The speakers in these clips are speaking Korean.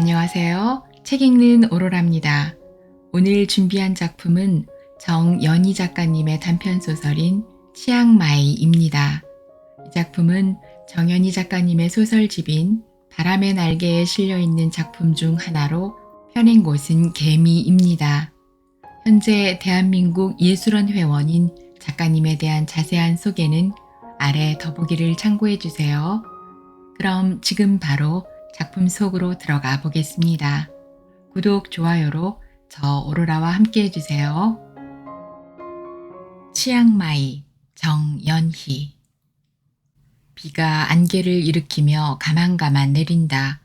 안녕하세요. 책 읽는 오로라입니다. 오늘 준비한 작품은 정연희 작가님의 단편소설인 치앙마이입니다. 이 작품은 정연희 작가님의 소설집인 바람의 날개에 실려있는 작품 중 하나로 펴낸 곳은 개미입니다. 현재 대한민국 예술원 회원인 작가님에 대한 자세한 소개는 아래 더보기를 참고해 주세요. 그럼 지금 바로 작품 속으로 들어가 보겠습니다. 구독, 좋아요로 저 오로라와 함께 해주세요. 치앙마이 정연희. 비가 안개를 일으키며 가만가만 내린다.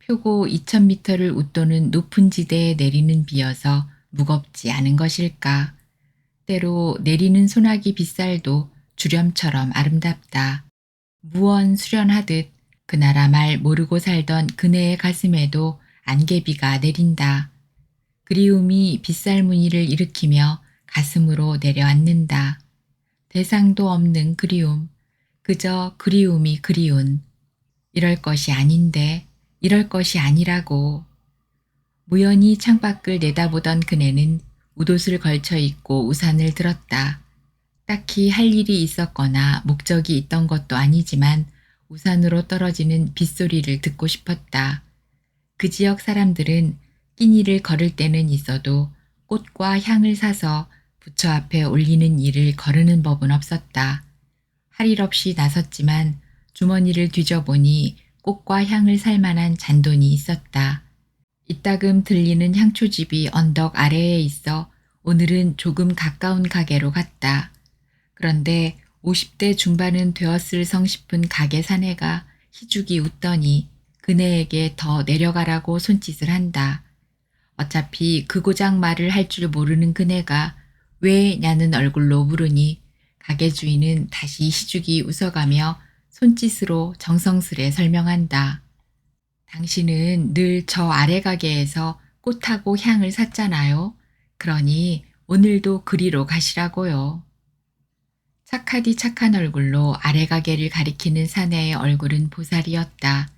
표고 2000m를 웃도는 높은 지대에 내리는 비여서 무겁지 않은 것일까. 때로 내리는 소나기 빗살도 주렴처럼 아름답다. 무언 수련하듯 그 나라 말 모르고 살던 그네의 가슴에도 안개비가 내린다. 그리움이 빗살무늬를 일으키며 가슴으로 내려앉는다. 대상도 없는 그리움, 그저 그리움이 그리운. 이럴 것이 아닌데, 이럴 것이 아니라고. 무연히 창밖을 내다보던 그네는 웃옷을 걸쳐 입고 우산을 들었다. 딱히 할 일이 있었거나 목적이 있던 것도 아니지만 우산으로 떨어지는 빗소리를 듣고 싶었다. 그 지역 사람들은 끼니를 걸을 때는 있어도 꽃과 향을 사서 부처 앞에 올리는 일을 거르는 법은 없었다. 할 일 없이 나섰지만 주머니를 뒤져보니 꽃과 향을 살 만한 잔돈이 있었다. 이따금 들리는 향초집이 언덕 아래에 있어 오늘은 조금 가까운 가게로 갔다. 그런데 50대 중반은 되었을 성싶은 가게 사내가 희죽이 웃더니 그네에게 더 내려가라고 손짓을 한다. 어차피 그 고작 말을 할 줄 모르는 그네가 왜냐는 얼굴로 물으니 가게 주인은 다시 희죽이 웃어가며 손짓으로 정성스레 설명한다. 당신은 늘 저 아래 가게에서 꽃하고 향을 샀잖아요. 그러니 오늘도 그리로 가시라고요. 착하디 착한 얼굴로 아래 가게를 가리키는 사내의 얼굴은 보살이었다.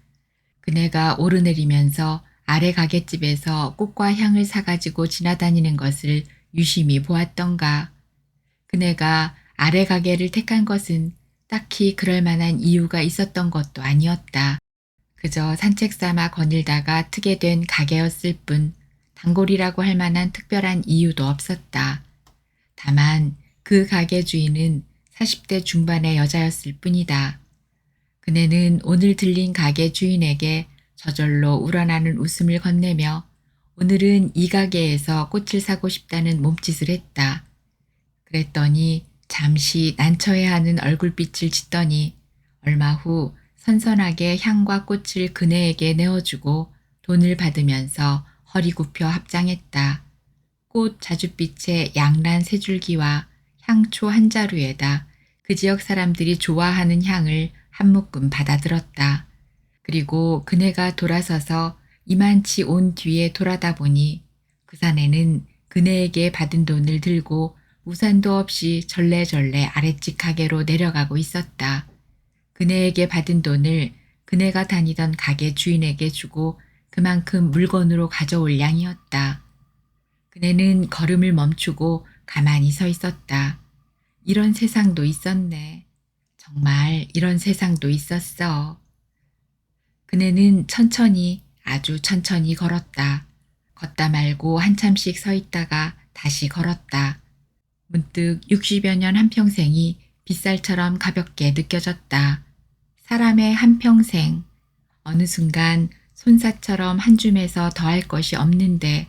그네가 오르내리면서 아래 가게집에서 꽃과 향을 사가지고 지나다니는 것을 유심히 보았던가. 그네가 아래 가게를 택한 것은 딱히 그럴 만한 이유가 있었던 것도 아니었다. 그저 산책 삼아 거닐다가 트게 된 가게였을 뿐 단골이라고 할 만한 특별한 이유도 없었다. 다만 그 가게 주인은 40대 중반의 여자였을 뿐이다. 그네는 오늘 들린 가게 주인에게 저절로 우러나는 웃음을 건네며 오늘은 이 가게에서 꽃을 사고 싶다는 몸짓을 했다. 그랬더니 잠시 난처해하는 얼굴빛을 짓더니 얼마 후 선선하게 향과 꽃을 그네에게 내어주고 돈을 받으면서 허리 굽혀 합장했다. 꽃 자줏빛의 양란 세 줄기와 향초 한 자루에다 그 지역 사람들이 좋아하는 향을 한 묶음 받아들었다. 그리고 그네가 돌아서서 이만치 온 뒤에 돌아다 보니 그 사내는 그네에게 받은 돈을 들고 우산도 없이 절레절레 아랫집 가게로 내려가고 있었다. 그네에게 받은 돈을 그네가 다니던 가게 주인에게 주고 그만큼 물건으로 가져올 양이었다. 그네는 걸음을 멈추고 가만히 서 있었다. 이런 세상도 있었네. 정말 이런 세상도 있었어. 그네는 천천히 아주 천천히 걸었다. 걷다 말고 한참씩 서 있다가 다시 걸었다. 문득 60여 년 한평생이 빗살처럼 가볍게 느껴졌다. 사람의 한평생, 어느 순간 손사처럼 한 줌에서 더할 것이 없는데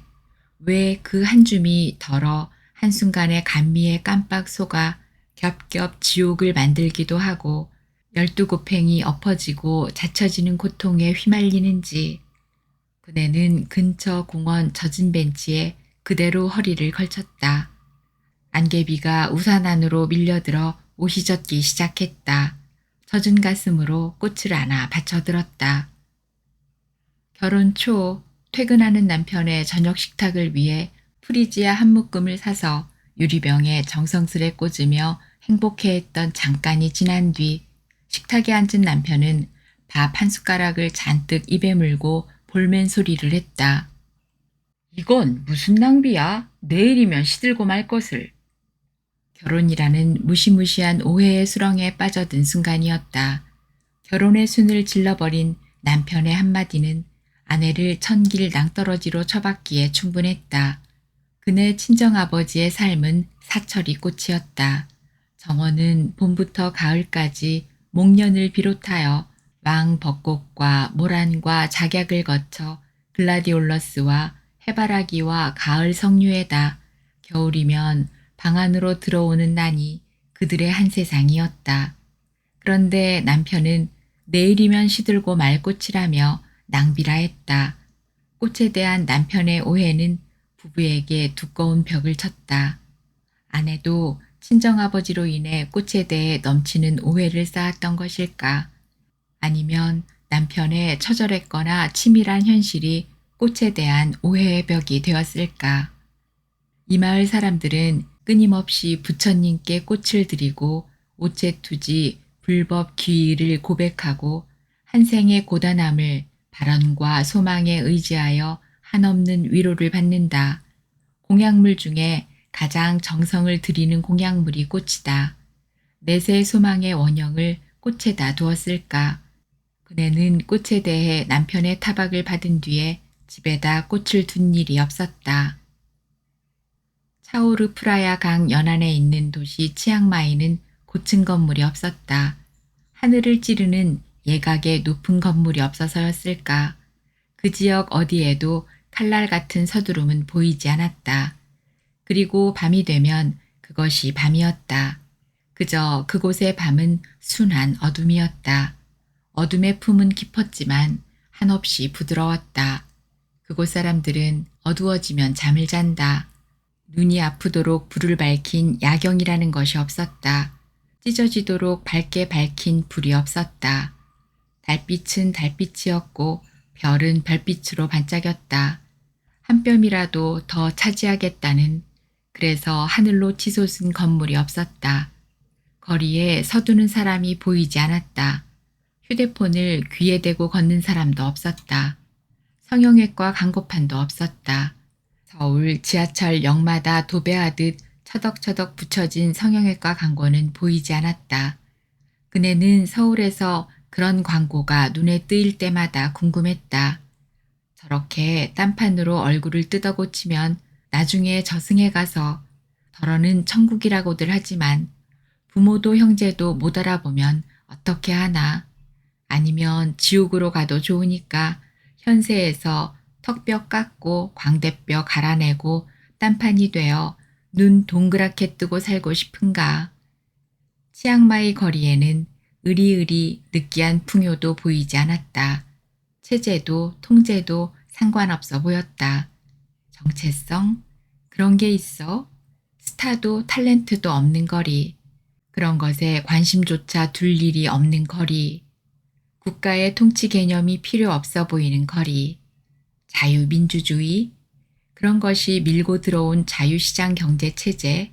왜 그 한 줌이 덜어 한순간의 감미에 깜빡 속아 겹겹 지옥을 만들기도 하고 12곱행이 엎어지고 잦혀지는 고통에 휘말리는지. 그네는 근처 공원 젖은 벤치에 그대로 허리를 걸쳤다. 안개비가 우산 안으로 밀려들어 옷이 젖기 시작했다. 젖은 가슴으로 꽃을 안아 받쳐들었다. 결혼 초 퇴근하는 남편의 저녁 식탁을 위해 프리지아 한 묶음을 사서 유리병에 정성스레 꽂으며 행복해했던 잠깐이 지난 뒤 식탁에 앉은 남편은 밥 한 숟가락을 잔뜩 입에 물고 볼멘 소리를 했다. 이건 무슨 낭비야? 내일이면 시들고 말 것을. 결혼이라는 무시무시한 오해의 수렁에 빠져든 순간이었다. 결혼의 순을 질러버린 남편의 한마디는 아내를 천길 낭떠러지로 쳐박기에 충분했다. 그네 친정아버지의 삶은 사철이 꽃이었다. 정원은 봄부터 가을까지 목련을 비롯하여 왕벚꽃과 모란과 작약을 거쳐 글라디올러스와 해바라기와 가을 석류에다 겨울이면 방 안으로 들어오는 난이 그들의 한 세상이었다. 그런데 남편은 내일이면 시들고 말 꽃이라며 낭비라 했다. 꽃에 대한 남편의 오해는 부부에게 두꺼운 벽을 쳤다. 아내도 친정아버지로 인해 꽃에 대해 넘치는 오해를 쌓았던 것일까? 아니면 남편의 처절했거나 치밀한 현실이 꽃에 대한 오해의 벽이 되었을까? 이 마을 사람들은 끊임없이 부처님께 꽃을 드리고 오체투지 불법 귀의를 고백하고 한 생의 고단함을 발언과 소망에 의지하여 한없는 위로를 받는다. 공약물 중에 가장 정성을 들이는 공약물이 꽃이다. 내세 소망의 원형을 꽃에다 두었을까? 그네는 꽃에 대해 남편의 타박을 받은 뒤에 집에다 꽃을 둔 일이 없었다. 차오르 프라야 강 연안에 있는 도시 치앙마이는 고층 건물이 없었다. 하늘을 찌르는 예각의 높은 건물이 없어서였을까? 그 지역 어디에도 칼날 같은 서두름은 보이지 않았다. 그리고 밤이 되면 그것이 밤이었다. 그저 그곳의 밤은 순한 어둠이었다. 어둠의 품은 깊었지만 한없이 부드러웠다. 그곳 사람들은 어두워지면 잠을 잔다. 눈이 아프도록 불을 밝힌 야경이라는 것이 없었다. 찢어지도록 밝게 밝힌 불이 없었다. 달빛은 달빛이었고 별은 별빛으로 반짝였다. 한 뼘이라도 더 차지하겠다는, 그래서 하늘로 치솟은 건물이 없었다. 거리에 서두는 사람이 보이지 않았다. 휴대폰을 귀에 대고 걷는 사람도 없었다. 성형외과 광고판도 없었다. 서울 지하철 역마다 도배하듯 처덕처덕 붙여진 성형외과 광고는 보이지 않았다. 그네는 서울에서 그런 광고가 눈에 뜨일 때마다 궁금했다. 저렇게 딴판으로 얼굴을 뜯어고치면 나중에 저승에 가서, 더러는 천국이라고들 하지만 부모도 형제도 못 알아보면 어떻게 하나. 아니면 지옥으로 가도 좋으니까 현세에서 턱뼈 깎고 광대뼈 갈아내고 딴판이 되어 눈 동그랗게 뜨고 살고 싶은가. 치앙마이 거리에는 으리으리 느끼한 풍요도 보이지 않았다. 체제도 통제도 상관없어 보였다. 정체성? 그런 게 있어? 스타도 탤런트도 없는 거리. 그런 것에 관심조차 둘 일이 없는 거리. 국가의 통치 개념이 필요 없어 보이는 거리. 자유민주주의? 그런 것이 밀고 들어온 자유시장 경제 체제.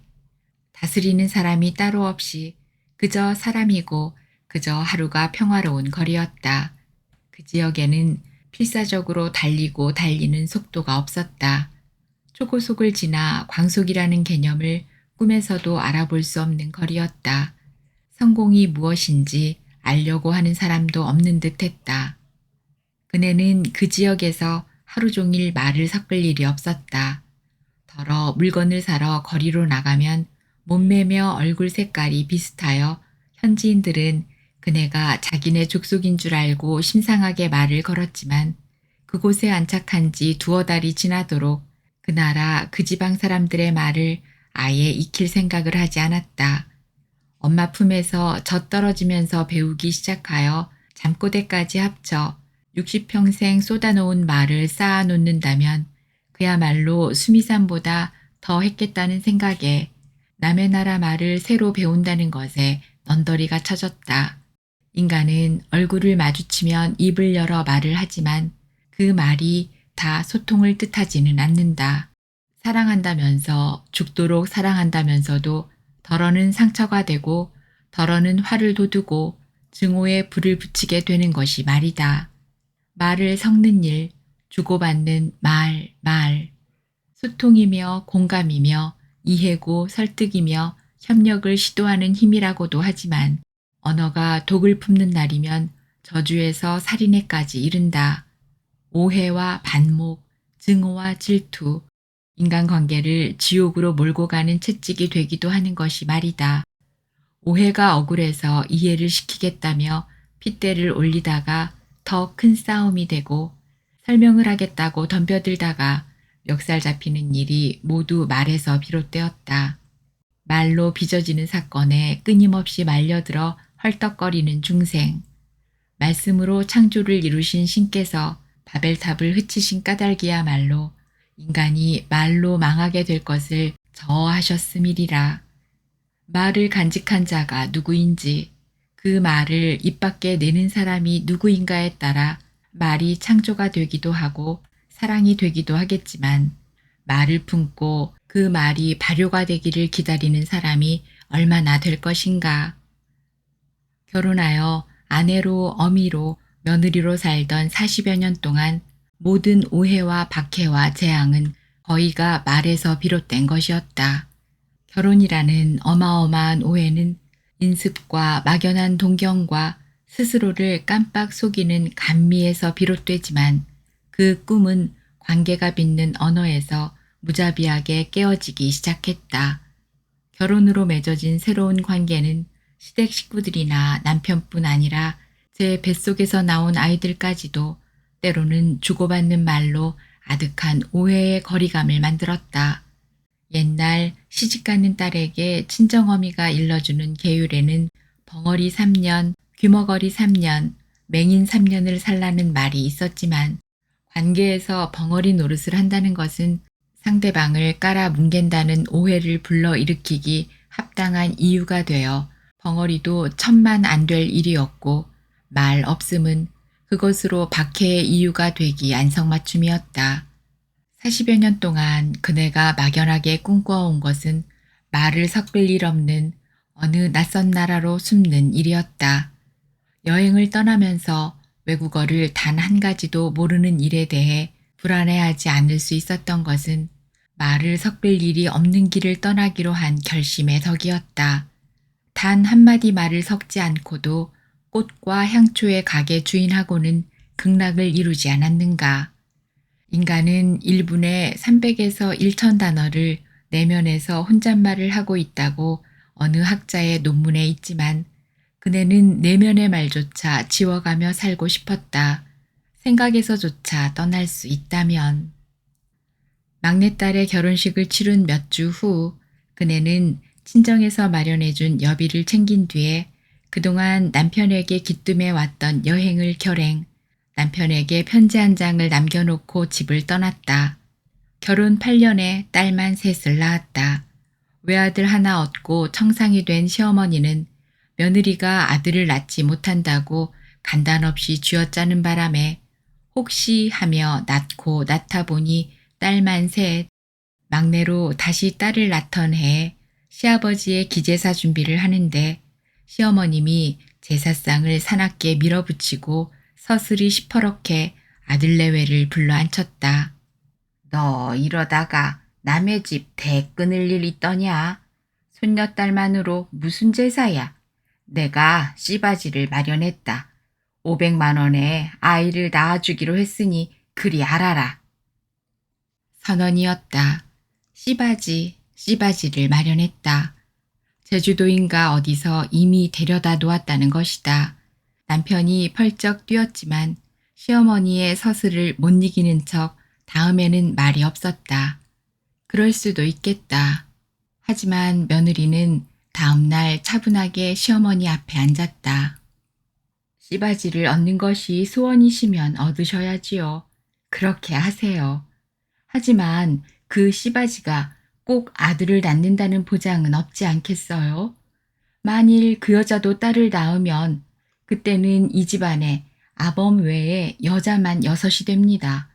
다스리는 사람이 따로 없이 그저 사람이고 그저 하루가 평화로운 거리였다. 그 지역에는 필사적으로 달리고 달리는 속도가 없었다. 초고속을 지나 광속이라는 개념을 꿈에서도 알아볼 수 없는 거리였다. 성공이 무엇인지 알려고 하는 사람도 없는 듯 했다. 그네는 그 지역에서 하루 종일 말을 섞을 일이 없었다. 더러 물건을 사러 거리로 나가면 몸매며 얼굴 색깔이 비슷하여 현지인들은 그네가 자기네 족속인 줄 알고 심상하게 말을 걸었지만 그곳에 안착한 지 두어 달이 지나도록 그 나라 그 지방 사람들의 말을 아예 익힐 생각을 하지 않았다. 엄마 품에서 젖떨어지면서 배우기 시작하여 잠꼬대까지 합쳐 60평생 쏟아놓은 말을 쌓아놓는다면 그야말로 수미산보다 더 했겠다는 생각에 남의 나라 말을 새로 배운다는 것에 넌더리가 쳐졌다. 인간은 얼굴을 마주치면 입을 열어 말을 하지만 그 말이 다 소통을 뜻하지는 않는다. 사랑한다면서 죽도록 사랑한다면서도 덜어는 상처가 되고 덜어는 화를 돋우고 증오에 불을 붙이게 되는 것이 말이다. 말을 섞는 일, 주고받는 말. 소통이며 공감이며 이해고 설득이며 협력을 시도하는 힘이라고도 하지만 언어가 독을 품는 날이면 저주에서 살인에까지 이른다. 오해와 반목, 증오와 질투, 인간관계를 지옥으로 몰고 가는 채찍이 되기도 하는 것이 말이다. 오해가 억울해서 이해를 시키겠다며 핏대를 올리다가 더 큰 싸움이 되고 설명을 하겠다고 덤벼들다가 멱살 잡히는 일이 모두 말에서 비롯되었다. 말로 빚어지는 사건에 끊임없이 말려들어 헐떡거리는 중생. 말씀으로 창조를 이루신 신께서 바벨탑을 흩으신 까닭이야말로 인간이 말로 망하게 될 것을 저어하셨음이리라. 말을 간직한 자가 누구인지 그 말을 입 밖에 내는 사람이 누구인가에 따라 말이 창조가 되기도 하고 사랑이 되기도 하겠지만 말을 품고 그 말이 발효가 되기를 기다리는 사람이 얼마나 될 것인가. 결혼하여 아내로 어미로 며느리로 살던 40여 년 동안 모든 오해와 박해와 재앙은 거의가 말에서 비롯된 것이었다. 결혼이라는 어마어마한 오해는 인습과 막연한 동경과 스스로를 깜빡 속이는 감미에서 비롯되지만 그 꿈은 관계가 빚는 언어에서 무자비하게 깨어지기 시작했다. 결혼으로 맺어진 새로운 관계는 시댁 식구들이나 남편뿐 아니라 제 뱃속에서 나온 아이들까지도 때로는 주고받는 말로 아득한 오해의 거리감을 만들었다. 옛날 시집가는 딸에게 친정어미가 일러주는 계율에는 벙어리 3년, 귀머거리 3년, 맹인 3년을 살라는 말이 있었지만 관계에서 벙어리 노릇을 한다는 것은 상대방을 깔아 뭉갠다는 오해를 불러일으키기 합당한 이유가 되어 벙어리도 천만 안 될 일이었고 말 없음은 그것으로 박해의 이유가 되기 안성맞춤이었다. 40여 년 동안 그네가 막연하게 꿈꿔온 것은 말을 섞을 일 없는 어느 낯선 나라로 숨는 일이었다. 여행을 떠나면서 외국어를 단 한 가지도 모르는 일에 대해 불안해하지 않을 수 있었던 것은 말을 섞을 일이 없는 길을 떠나기로 한 결심의 덕이었다. 단 한마디 말을 섞지 않고도 꽃과 향초의 가게 주인하고는 극락을 이루지 않았는가. 인간은 1분에 300에서 1000 단어를 내면에서 혼잣말을 하고 있다고 어느 학자의 논문에 있지만 그네는 내면의 말조차 지워가며 살고 싶었다. 생각에서조차 떠날 수 있다면. 막내딸의 결혼식을 치룬 몇 주 후 그네는 친정에서 마련해준 여비를 챙긴 뒤에 그동안 남편에게 기뜸해 왔던 여행을 결행, 남편에게 편지 한 장을 남겨놓고 집을 떠났다. 결혼 8년에 딸만 셋을 낳았다. 외아들 하나 얻고 청상이 된 시어머니는 며느리가 아들을 낳지 못한다고 간단없이 쥐어짜는 바람에 혹시 하며 낳고 낳다 보니 딸만 셋, 막내로 다시 딸을 낳던 해에 시아버지의 기제사 준비를 하는데 시어머님이 제사상을 사납게 밀어붙이고 서슬이 시퍼렇게 아들 내외를 불러 앉혔다. 너 이러다가 남의 집 대 끊을 일 있더냐? 손녀딸만으로 무슨 제사야? 내가 씨바지를 마련했다. 500만 원에 아이를 낳아주기로 했으니 그리 알아라. 선언이었다. 씨바지를 마련했다. 제주도인가 어디서 이미 데려다 놓았다는 것이다. 남편이 펄쩍 뛰었지만 시어머니의 서슬을 못 이기는 척 다음에는 말이 없었다. 그럴 수도 있겠다. 하지만 며느리는 다음날 차분하게 시어머니 앞에 앉았다. 씨바지를 얻는 것이 소원이시면 얻으셔야지요. 그렇게 하세요. 하지만 그 씨바지가 꼭 아들을 낳는다는 보장은 없지 않겠어요? 만일 그 여자도 딸을 낳으면 그때는 이 집안에 아범 외에 여자만 6이 됩니다.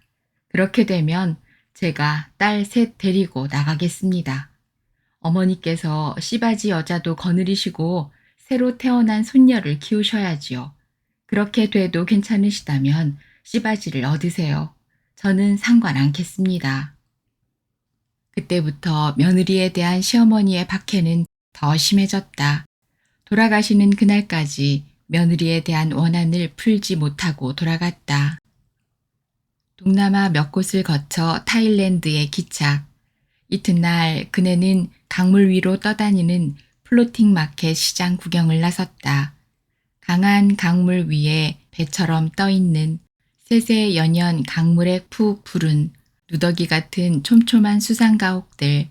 그렇게 되면 제가 딸 셋 데리고 나가겠습니다. 어머니께서 씨바지 여자도 거느리시고 새로 태어난 손녀를 키우셔야지요. 그렇게 돼도 괜찮으시다면 씨바지를 얻으세요. 저는 상관 않겠습니다. 그때부터 며느리에 대한 시어머니의 박해는 더 심해졌다. 돌아가시는 그날까지 며느리에 대한 원한을 풀지 못하고 돌아갔다. 동남아 몇 곳을 거쳐 타일랜드에 기착. 이튿날 그네는 강물 위로 떠다니는 플로팅 마켓 시장 구경을 나섰다. 강한 강물 위에 배처럼 떠있는 쇠쇠 연연 강물에 푹 부른 누더기 같은 촘촘한 수상 가옥들,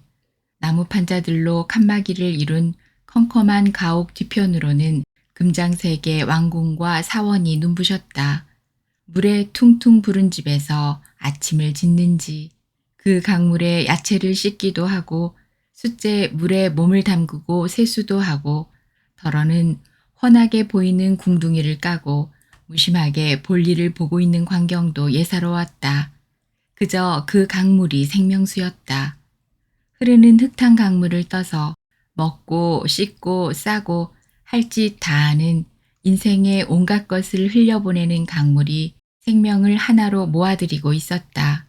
나무 판자들로 칸막이를 이룬 컴컴한 가옥 뒤편으로는 금장색의 왕궁과 사원이 눈부셨다. 물에 퉁퉁 부른 집에서 아침을 짓는지 그 강물에 야채를 씻기도 하고 숫째 물에 몸을 담그고 세수도 하고 덜어는 훤하게 보이는 궁둥이를 까고 무심하게 볼일을 보고 있는 광경도 예사로웠다. 그저 그 강물이 생명수였다. 흐르는 흙탕 강물을 떠서 먹고 씻고 싸고 할 짓 다 하는 인생의 온갖 것을 흘려보내는 강물이 생명을 하나로 모아들이고 있었다.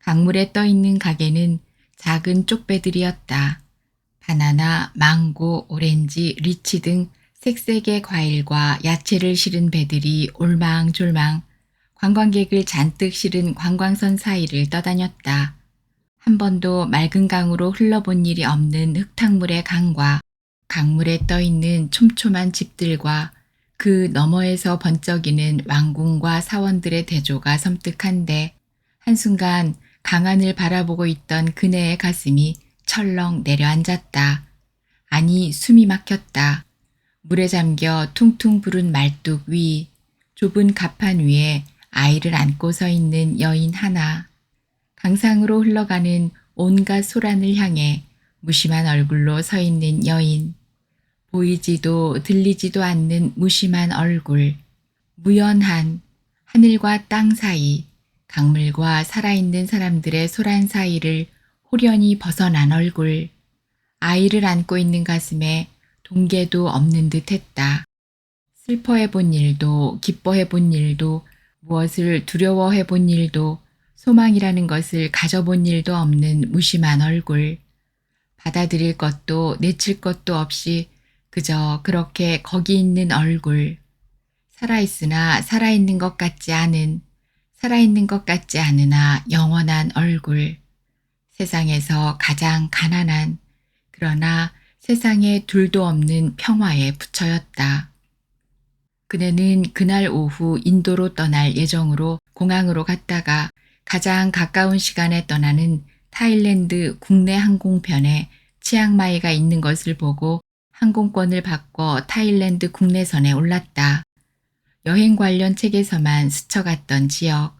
강물에 떠있는 가게는 작은 쪽배들이었다. 바나나, 망고, 오렌지, 리치 등 색색의 과일과 야채를 실은 배들이 올망졸망 관광객을 잔뜩 실은 관광선 사이를 떠다녔다. 한 번도 맑은 강으로 흘러본 일이 없는 흙탕물의 강과 강물에 떠있는 촘촘한 집들과 그 너머에서 번쩍이는 왕궁과 사원들의 대조가 섬뜩한데 한순간 강안을 바라보고 있던 그네의 가슴이 철렁 내려앉았다. 아니 숨이 막혔다. 물에 잠겨 퉁퉁 부른 말뚝 위 좁은 갑판 위에 아이를 안고 서 있는 여인 하나. 강상으로 흘러가는 온갖 소란을 향해 무심한 얼굴로 서 있는 여인. 보이지도 들리지도 않는 무심한 얼굴. 무연한 하늘과 땅 사이, 강물과 살아있는 사람들의 소란 사이를 호련히 벗어난 얼굴. 아이를 안고 있는 가슴에 동계도 없는 듯 했다. 슬퍼해 본 일도 기뻐해 본 일도 무엇을 두려워해 본 일도 소망이라는 것을 가져본 일도 없는 무심한 얼굴. 받아들일 것도 내칠 것도 없이 그저 그렇게 거기 있는 얼굴. 살아있으나 살아있는 것 같지 않은, 살아있는 것 같지 않으나 영원한 얼굴. 세상에서 가장 가난한, 그러나 세상에 둘도 없는 평화의 부처였다. 그네는 그날 오후 인도로 떠날 예정으로 공항으로 갔다가 가장 가까운 시간에 떠나는 타일랜드 국내 항공편에 치앙마이가 있는 것을 보고 항공권을 바꿔 타일랜드 국내선에 올랐다. 여행 관련 책에서만 스쳐갔던 지역,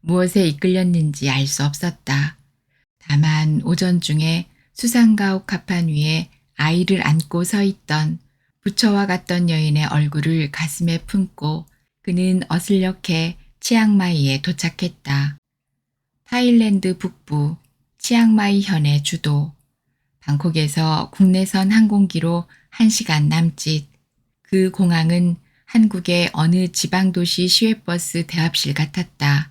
무엇에 이끌렸는지 알 수 없었다. 다만 오전 중에 수상가옥 갑판 위에 아이를 안고 서 있던 부처와 같던 여인의 얼굴을 가슴에 품고 그는 어슬녘에 치앙마이에 도착했다. 타일랜드 북부 치앙마이 현의 주도. 방콕에서 국내선 항공기로 1시간 남짓. 그 공항은 한국의 어느 지방도시 시외버스 대합실 같았다.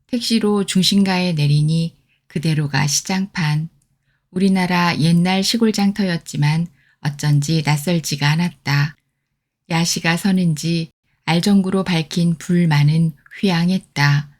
택시로 중심가에 내리니 그대로가 시장판. 우리나라 옛날 시골 장터였지만 어쩐지 낯설지가 않았다. 야시가 서는지 알전구로 밝힌 불만은 휘황했다.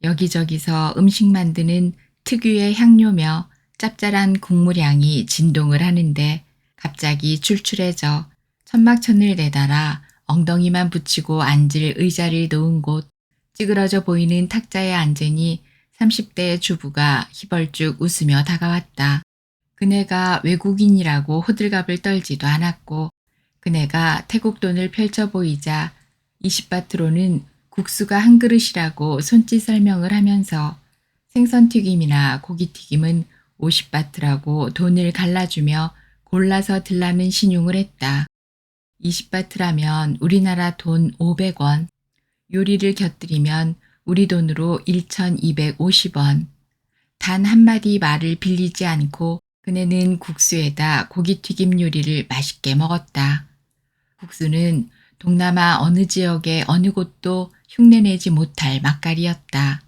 여기저기서 음식 만드는 특유의 향료며 짭짤한 국물향이 진동을 하는데 갑자기 출출해져 천막천을 내달아 엉덩이만 붙이고 앉을 의자를 놓은 곳, 찌그러져 보이는 탁자에 앉으니 30대의 주부가 희벌쭉 웃으며 다가왔다. 그네가 외국인이라고 호들갑을 떨지도 않았고 그네가 태국 돈을 펼쳐 보이자 20바트로는 국수가 한 그릇이라고 손짓 설명을 하면서 생선튀김이나 고기튀김은 50바트라고 돈을 갈라주며 골라서 들라는 신용을 했다. 20바트라면 우리나라 돈 500원, 요리를 곁들이면 우리 돈으로 1250원. 단 한마디 말을 빌리지 않고 그네는 국수에다 고기튀김 요리를 맛있게 먹었다. 국수는 동남아 어느 지역의 어느 곳도 흉내내지 못할 맛깔이었다.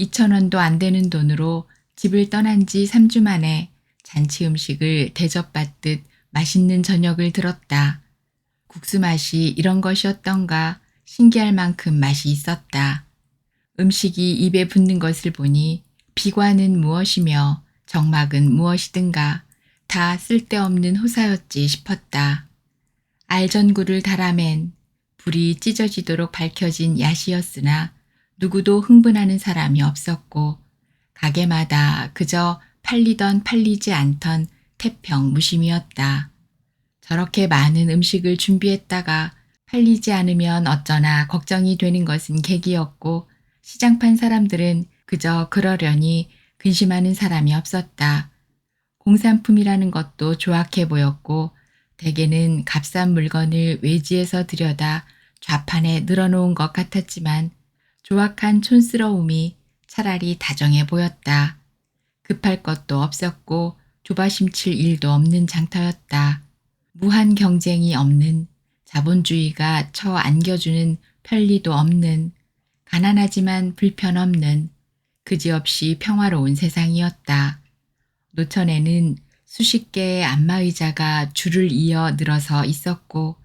2,000원도 안 되는 돈으로 집을 떠난 지 3주 만에 잔치 음식을 대접받듯 맛있는 저녁을 들었다. 국수 맛이 이런 것이었던가 신기할 만큼 맛이 있었다. 음식이 입에 붙는 것을 보니 비관은 무엇이며 정막은 무엇이든가 다 쓸데없는 호사였지 싶었다. 알전구를 달아맨 불이 찢어지도록 밝혀진 야시였으나 누구도 흥분하는 사람이 없었고 가게마다 그저 팔리던 팔리지 않던 태평 무심이었다. 저렇게 많은 음식을 준비했다가 팔리지 않으면 어쩌나 걱정이 되는 것은 객이었고 시장판 사람들은 그저 그러려니 근심하는 사람이 없었다. 공산품이라는 것도 조악해 보였고 대개는 값싼 물건을 외지에서 들여다 좌판에 늘어놓은 것 같았지만 조악한 촌스러움이 차라리 다정해 보였다. 급할 것도 없었고 조바심칠 일도 없는 장터였다. 무한 경쟁이 없는, 자본주의가 쳐 안겨주는 편리도 없는, 가난하지만 불편 없는, 그지없이 평화로운 세상이었다. 노천에는 수십 개의 안마의자가 줄을 이어 늘어서 있었고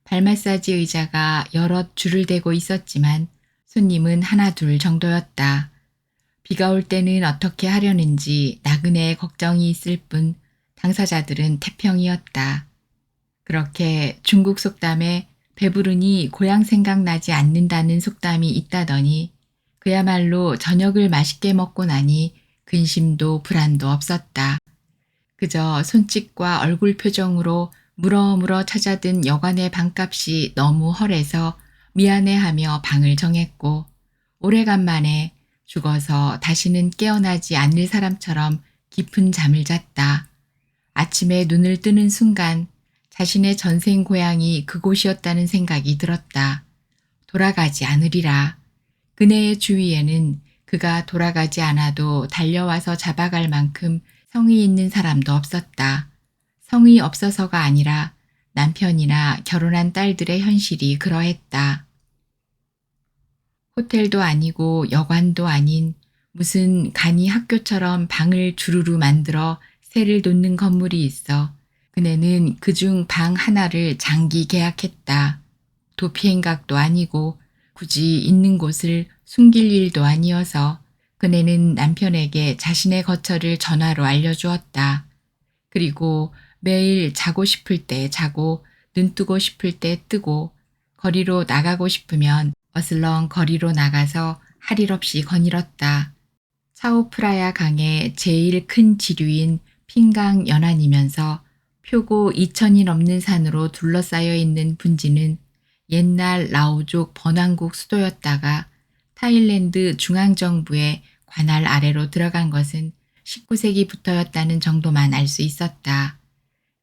발 마사지 의자가 여럿 줄을 대고 있었지만 손님은 하나 둘 정도였다. 비가 올 때는 어떻게 하려는지 나그네의 걱정이 있을 뿐 당사자들은 태평이었다. 그렇게 중국 속담에 배부르니 고향 생각나지 않는다는 속담이 있다더니 그야말로 저녁을 맛있게 먹고 나니 근심도 불안도 없었다. 그저 손짓과 얼굴 표정으로 물어물어 찾아든 여관의 방값이 너무 헐해서 미안해하며 방을 정했고 오래간만에 죽어서 다시는 깨어나지 않을 사람처럼 깊은 잠을 잤다. 아침에 눈을 뜨는 순간 자신의 전생 고향이 그곳이었다는 생각이 들었다. 돌아가지 않으리라. 그네의 주위에는 그가 돌아가지 않아도 달려와서 잡아갈 만큼 성이 있는 사람도 없었다. 성이 없어서가 아니라 남편이나 결혼한 딸들의 현실이 그러했다. 호텔도 아니고 여관도 아닌 무슨 간이 학교처럼 방을 주르르 만들어 새를 돋는 건물이 있어 그네는 그중 방 하나를 장기 계약했다. 도피행각도 아니고 굳이 있는 곳을 숨길 일도 아니어서 그네는 남편에게 자신의 거처를 전화로 알려주었다. 그리고 매일 자고 싶을 때 자고 눈 뜨고 싶을 때 뜨고 거리로 나가고 싶으면 어슬렁 거리로 나가서 할 일 없이 거닐었다. 차오프라야 강의 제일 큰 지류인 핑강 연안이면서 표고 2,000이 넘는 산으로 둘러싸여 있는 분지는 옛날 라오족 번왕국 수도였다가 타일랜드 중앙정부의 관할 아래로 들어간 것은 19세기부터였다는 정도만 알 수 있었다.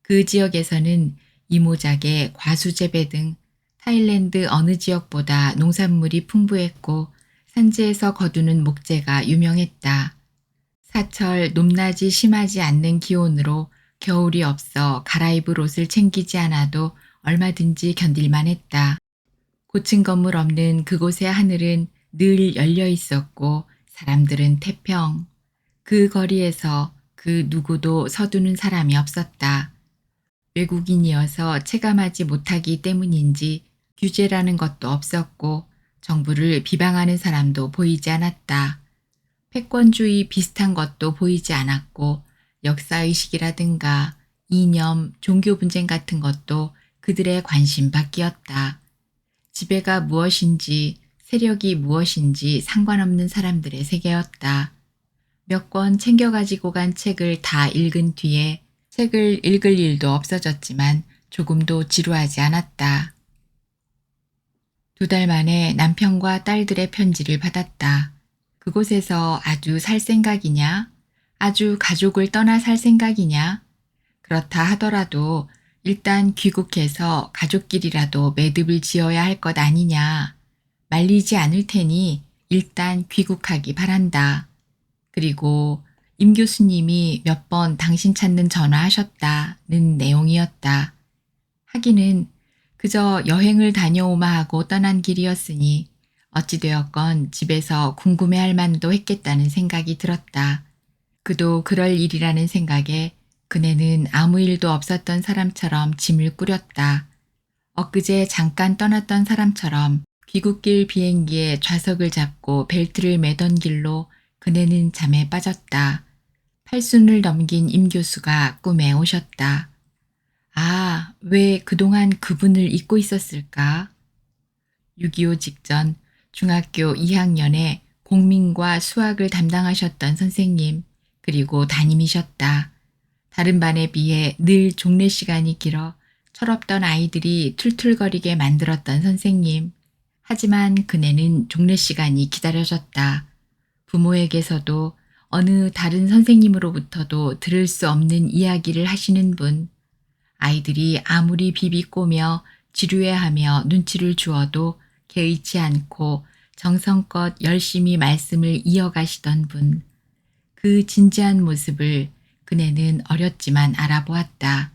그 지역에서는 이모작의 과수재배 등 타일랜드 어느 지역보다 농산물이 풍부했고 산지에서 거두는 목재가 유명했다. 사철 높낮이 심하지 않는 기온으로 겨울이 없어 갈아입을 옷을 챙기지 않아도 얼마든지 견딜만 했다. 고층 건물 없는 그곳의 하늘은 늘 열려 있었고 사람들은 태평. 그 거리에서 그 누구도 서두는 사람이 없었다. 외국인이어서 체감하지 못하기 때문인지 규제라는 것도 없었고 정부를 비방하는 사람도 보이지 않았다. 패권주의 비슷한 것도 보이지 않았고 역사의식이라든가 이념, 종교 분쟁 같은 것도 그들의 관심 밖이었다. 지배가 무엇인지 세력이 무엇인지 상관없는 사람들의 세계였다. 몇 권 챙겨가지고 간 책을 다 읽은 뒤에 책을 읽을 일도 없어졌지만 조금도 지루하지 않았다. 2달 만에 남편과 딸들의 편지를 받았다. 그곳에서 아주 살 생각이냐? 아주 가족을 떠나 살 생각이냐? 그렇다 하더라도 일단 귀국해서 가족끼리라도 매듭을 지어야 할 것 아니냐. 말리지 않을 테니 일단 귀국하기 바란다. 그리고 임 교수님이 몇 번 당신 찾는 전화하셨다는 내용이었다. 하기는 그저 여행을 다녀오마 하고 떠난 길이었으니 어찌되었건 집에서 궁금해할 만도 했겠다는 생각이 들었다. 그도 그럴 일이라는 생각에 그네는 아무 일도 없었던 사람처럼 짐을 꾸렸다. 엊그제 잠깐 떠났던 사람처럼 귀국길 비행기에 좌석을 잡고 벨트를 매던 길로 그네는 잠에 빠졌다. 팔순을 넘긴 임 교수가 꿈에 오셨다. 아, 왜 그동안 그분을 잊고 있었을까? 6.25 직전 중학교 2학년에 공민과 수학을 담당하셨던 선생님, 그리고 담임이셨다. 다른 반에 비해 늘 종례 시간이 길어 철없던 아이들이 툴툴거리게 만들었던 선생님. 하지만 그네는 종례 시간이 기다려졌다. 부모에게서도 어느 다른 선생님으로부터도 들을 수 없는 이야기를 하시는 분. 아이들이 아무리 비비꼬며 지루해하며 눈치를 주어도 개의치 않고 정성껏 열심히 말씀을 이어가시던 분. 그 진지한 모습을 그네는 어렸지만 알아보았다.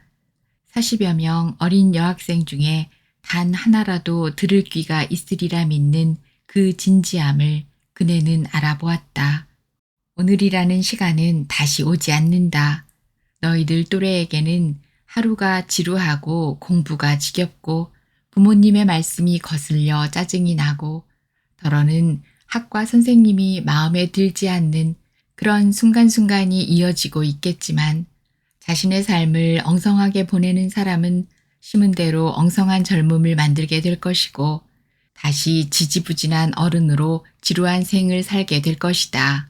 40여 명 어린 여학생 중에 단 하나라도 들을 귀가 있으리라 믿는 그 진지함을 그네는 알아보았다. 오늘이라는 시간은 다시 오지 않는다. 너희들 또래에게는 하루가 지루하고 공부가 지겹고 부모님의 말씀이 거슬려 짜증이 나고 더러는 학과 선생님이 마음에 들지 않는 그런 순간순간이 이어지고 있겠지만 자신의 삶을 엉성하게 보내는 사람은 심은 대로 엉성한 젊음을 만들게 될 것이고 다시 지지부진한 어른으로 지루한 생을 살게 될 것이다.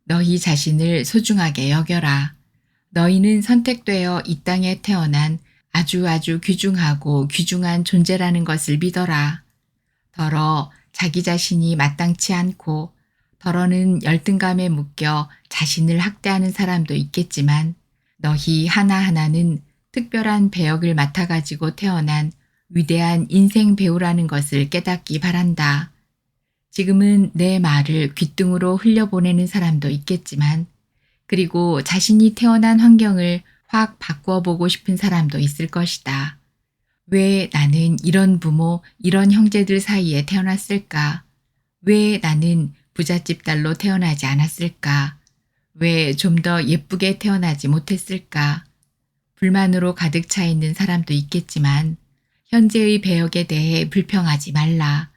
너희 자신을 소중하게 여겨라. 너희는 선택되어 이 땅에 태어난 아주 귀중하고 귀중한 존재라는 것을 믿어라. 더러 자기 자신이 마땅치 않고 더러는 열등감에 묶여 자신을 학대하는 사람도 있겠지만 너희 하나하나는 특별한 배역을 맡아가지고 태어난 위대한 인생 배우라는 것을 깨닫기 바란다. 지금은 내 말을 귓등으로 흘려보내는 사람도 있겠지만 그리고 자신이 태어난 환경을 확 바꾸어보고 싶은 사람도 있을 것이다. 왜 나는 이런 부모, 이런 형제들 사이에 태어났을까? 왜 나는 부잣집 딸로 태어나지 않았을까? 왜 좀 더 예쁘게 태어나지 못했을까? 불만으로 가득 차 있는 사람도 있겠지만 현재의 배역에 대해 불평하지 말라.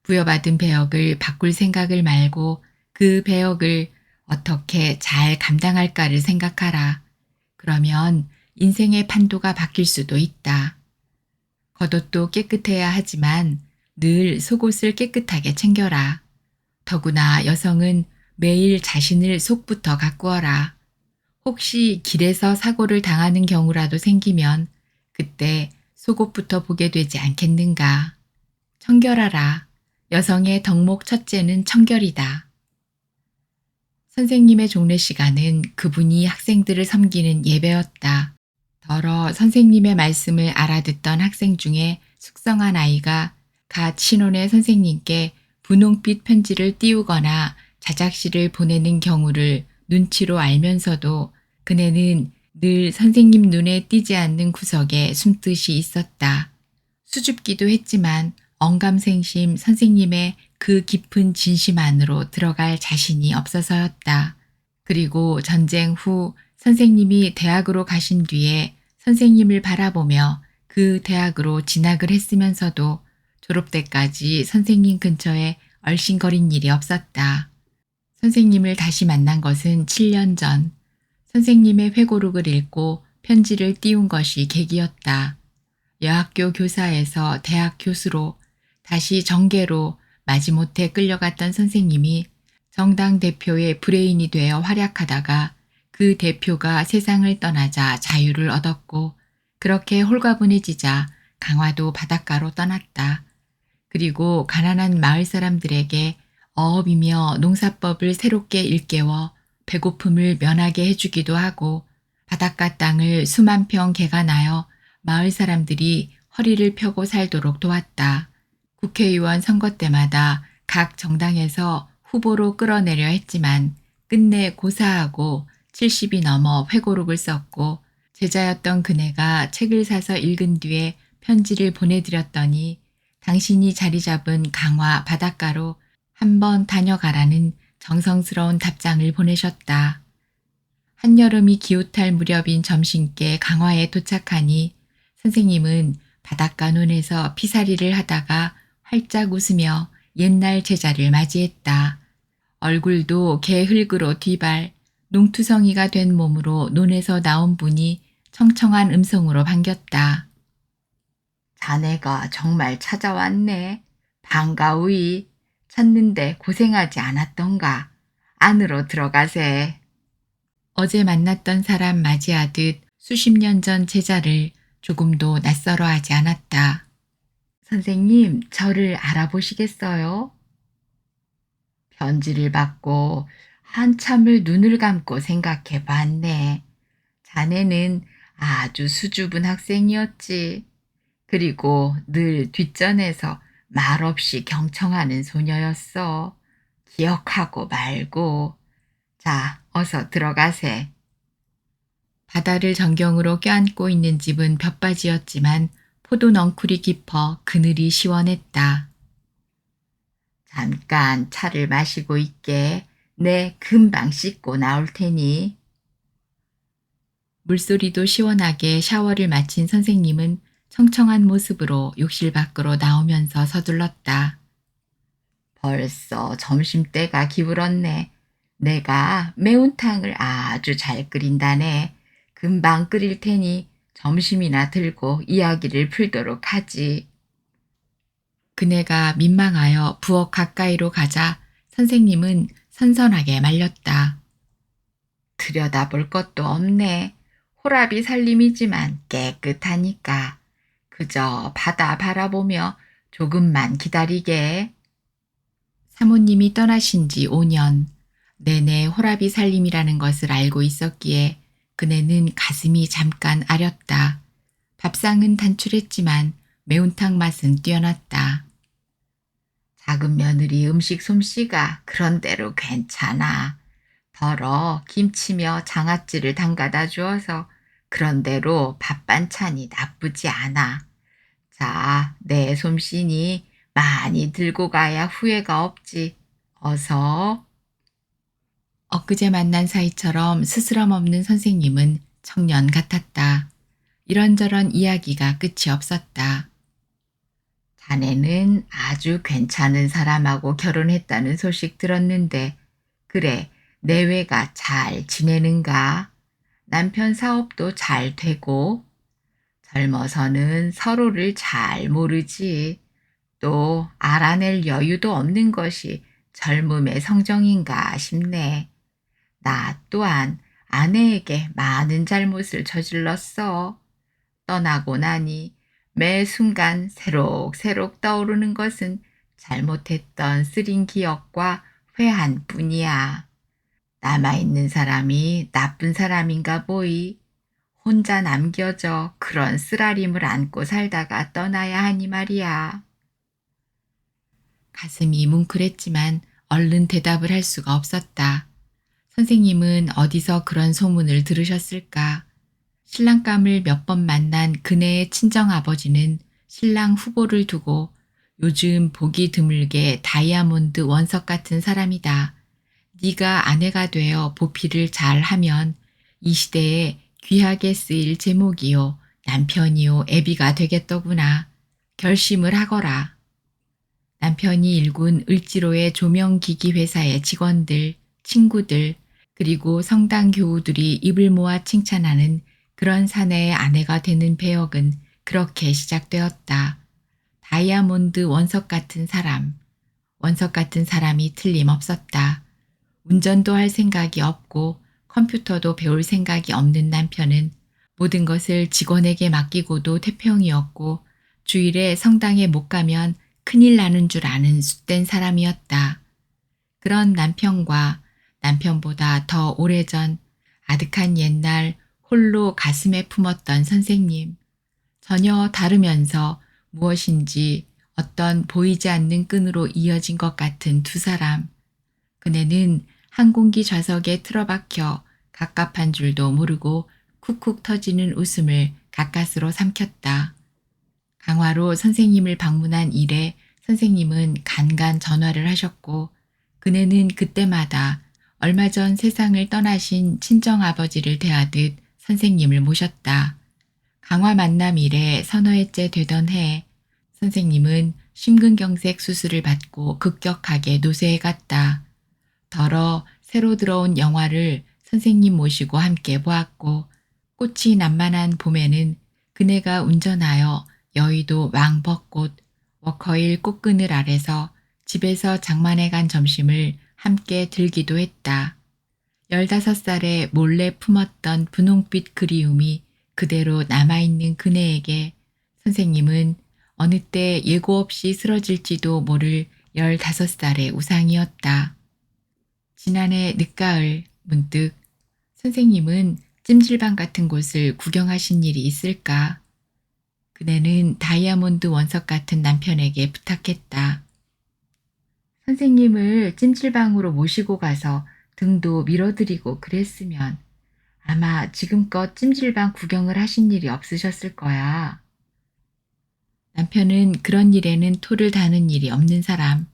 부여받은 배역을 바꿀 생각을 말고 그 배역을 어떻게 잘 감당할까를 생각하라. 그러면 인생의 판도가 바뀔 수도 있다. 겉옷도 깨끗해야 하지만 늘 속옷을 깨끗하게 챙겨라. 더구나 여성은 매일 자신을 속부터 가꾸어라. 혹시 길에서 사고를 당하는 경우라도 생기면 그때 속옷부터 보게 되지 않겠는가. 청결하라. 여성의 덕목 첫째는 청결이다. 선생님의 종례 시간은 그분이 학생들을 섬기는 예배였다. 더러 선생님의 말씀을 알아듣던 학생 중에 숙성한 아이가 갓 신혼의 선생님께 분홍빛 편지를 띄우거나 자작시를 보내는 경우를 눈치로 알면서도 그네는 늘 선생님 눈에 띄지 않는 구석에 숨듯이 있었다. 수줍기도 했지만 언감생심 선생님의 그 깊은 진심 안으로 들어갈 자신이 없어서였다. 그리고 전쟁 후 선생님이 대학으로 가신 뒤에 선생님을 바라보며 그 대학으로 진학을 했으면서도 졸업 때까지 선생님 근처에 얼씬거린 일이 없었다. 선생님을 다시 만난 것은 7년 전. 선생님의 회고록을 읽고 편지를 띄운 것이 계기였다. 여학교 교사에서 대학 교수로 다시 정계로 마지못해 끌려갔던 선생님이 정당 대표의 브레인이 되어 활약하다가 그 대표가 세상을 떠나자 자유를 얻었고 그렇게 홀가분해지자 강화도 바닷가로 떠났다. 그리고 가난한 마을 사람들에게 어업이며 농사법을 새롭게 일깨워 배고픔을 면하게 해주기도 하고 바닷가 땅을 수만 평 개간하여 마을 사람들이 허리를 펴고 살도록 도왔다. 국회의원 선거 때마다 각 정당에서 후보로 끌어내려 했지만 끝내 고사하고 70이 넘어 회고록을 썼고 제자였던 그네가 책을 사서 읽은 뒤에 편지를 보내드렸더니 당신이 자리 잡은 강화 바닷가로 한번 다녀가라는 정성스러운 답장을 보내셨다. 한여름이 기웃할 무렵인 점심께 강화에 도착하니 선생님은 바닷가 논에서 피사리를 하다가 활짝 웃으며 옛날 제자를 맞이했다. 얼굴도 개 흙으로 뒤발, 농투성이가 된 몸으로 논에서 나온 분이 청청한 음성으로 반겼다. 자네가 정말 찾아왔네. 반가우이. 찾는데 고생하지 않았던가. 안으로 들어가세. 어제 만났던 사람 맞이하듯 수십 년 전 제자를 조금도 낯설어하지 않았다. 선생님, 저를 알아보시겠어요? 편지를 받고 한참을 눈을 감고 생각해 봤네. 자네는 아주 수줍은 학생이었지. 그리고 늘 뒷전에서 말없이 경청하는 소녀였어. 기억하고 말고. 자, 어서 들어가세. 바다를 전경으로 껴안고 있는 집은 볕바지였지만 포도 넝쿨이 깊어 그늘이 시원했다. 잠깐 차를 마시고 있게. 내 금방 씻고 나올 테니. 물소리도 시원하게 샤워를 마친 선생님은 청청한 모습으로 욕실 밖으로 나오면서 서둘렀다. 벌써 점심때가 기울었네. 내가 매운탕을 아주 잘 끓인다네. 금방 끓일 테니 점심이나 들고 이야기를 풀도록 하지. 그네가 민망하여 부엌 가까이로 가자 선생님은 선선하게 말렸다. 들여다볼 것도 없네. 호랍이 살림이지만 깨끗하니까. 그저 바다 바라보며 조금만 기다리게. 사모님이 떠나신 지 5년. 내내 호랍이 살림이라는 것을 알고 있었기에 그네는 가슴이 잠깐 아렸다. 밥상은 단출했지만 매운탕 맛은 뛰어났다. 작은 며느리 음식 솜씨가 그런대로 괜찮아. 더러 김치며 장아찌를 담가다 주어서 그런대로 밥 반찬이 나쁘지 않아. 자, 내 솜씨니 많이 들고 가야 후회가 없지. 어서. 엊그제 만난 사이처럼 스스럼 없는 선생님은 청년 같았다. 이런저런 이야기가 끝이 없었다. 자네는 아주 괜찮은 사람하고 결혼했다는 소식 들었는데, 그래, 내외가 잘 지내는가? 남편 사업도 잘 되고, 젊어서는 서로를 잘 모르지. 또 알아낼 여유도 없는 것이 젊음의 성정인가 싶네. 나 또한 아내에게 많은 잘못을 저질렀어. 떠나고 나니 매 순간 새록새록 떠오르는 것은 잘못했던 쓰린 기억과 회한 뿐이야. 남아있는 사람이 나쁜 사람인가 보이. 혼자 남겨져 그런 쓰라림을 안고 살다가 떠나야 하니 말이야. 가슴이 뭉클했지만 얼른 대답을 할 수가 없었다. 선생님은 어디서 그런 소문을 들으셨을까? 신랑감을 몇 번 만난 그네의 친정아버지는 신랑 후보를 두고 요즘 보기 드물게 다이아몬드 원석 같은 사람이다. 네가 아내가 되어 보필을 잘하면 이 시대에 귀하게 쓰일 제목이요 남편이요 애비가 되겠더구나. 결심을 하거라. 남편이 일군 을지로의 조명기기 회사의 직원들, 친구들, 그리고 성당 교우들이 입을 모아 칭찬하는 그런 사내의 아내가 되는 배역은 그렇게 시작되었다. 다이아몬드 원석 같은 사람, 원석 같은 사람이 틀림없었다. 운전도 할 생각이 없고 컴퓨터도 배울 생각이 없는 남편은 모든 것을 직원에게 맡기고도 태평이었고 주일에 성당에 못 가면 큰일 나는 줄 아는 숫된 사람이었다. 그런 남편과 남편보다 더 오래전 아득한 옛날 홀로 가슴에 품었던 선생님. 전혀 다르면서 무엇인지 어떤 보이지 않는 끈으로 이어진 것 같은 두 사람. 그네는 항공기 좌석에 틀어박혀 갑갑한 줄도 모르고 쿡쿡 터지는 웃음을 가까스로 삼켰다. 강화로 선생님을 방문한 이래 선생님은 간간 전화를 하셨고 그네는 그때마다 얼마 전 세상을 떠나신 친정아버지를 대하듯 선생님을 모셨다. 강화 만남 이래 서너 해째 되던 해 선생님은 심근경색 수술을 받고 급격하게 노쇠해 갔다. 더러 새로 들어온 영화를 선생님 모시고 함께 보았고 꽃이 난만한 봄에는 그네가 운전하여 여의도 왕벚꽃 워커힐 꽃그늘 아래서 집에서 장만해 간 점심을 함께 들기도 했다. 15살에 몰래 품었던 분홍빛 그리움이 그대로 남아있는 그네에게 선생님은 어느 때 예고 없이 쓰러질지도 모를 15살의 우상이었다. 지난해 늦가을 문득 선생님은 찜질방 같은 곳을 구경하신 일이 있을까? 그네는 다이아몬드 원석 같은 남편에게 부탁했다. 선생님을 찜질방으로 모시고 가서 등도 밀어드리고 그랬으면 아마 지금껏 찜질방 구경을 하신 일이 없으셨을 거야. 남편은 그런 일에는 토를 다는 일이 없는 사람.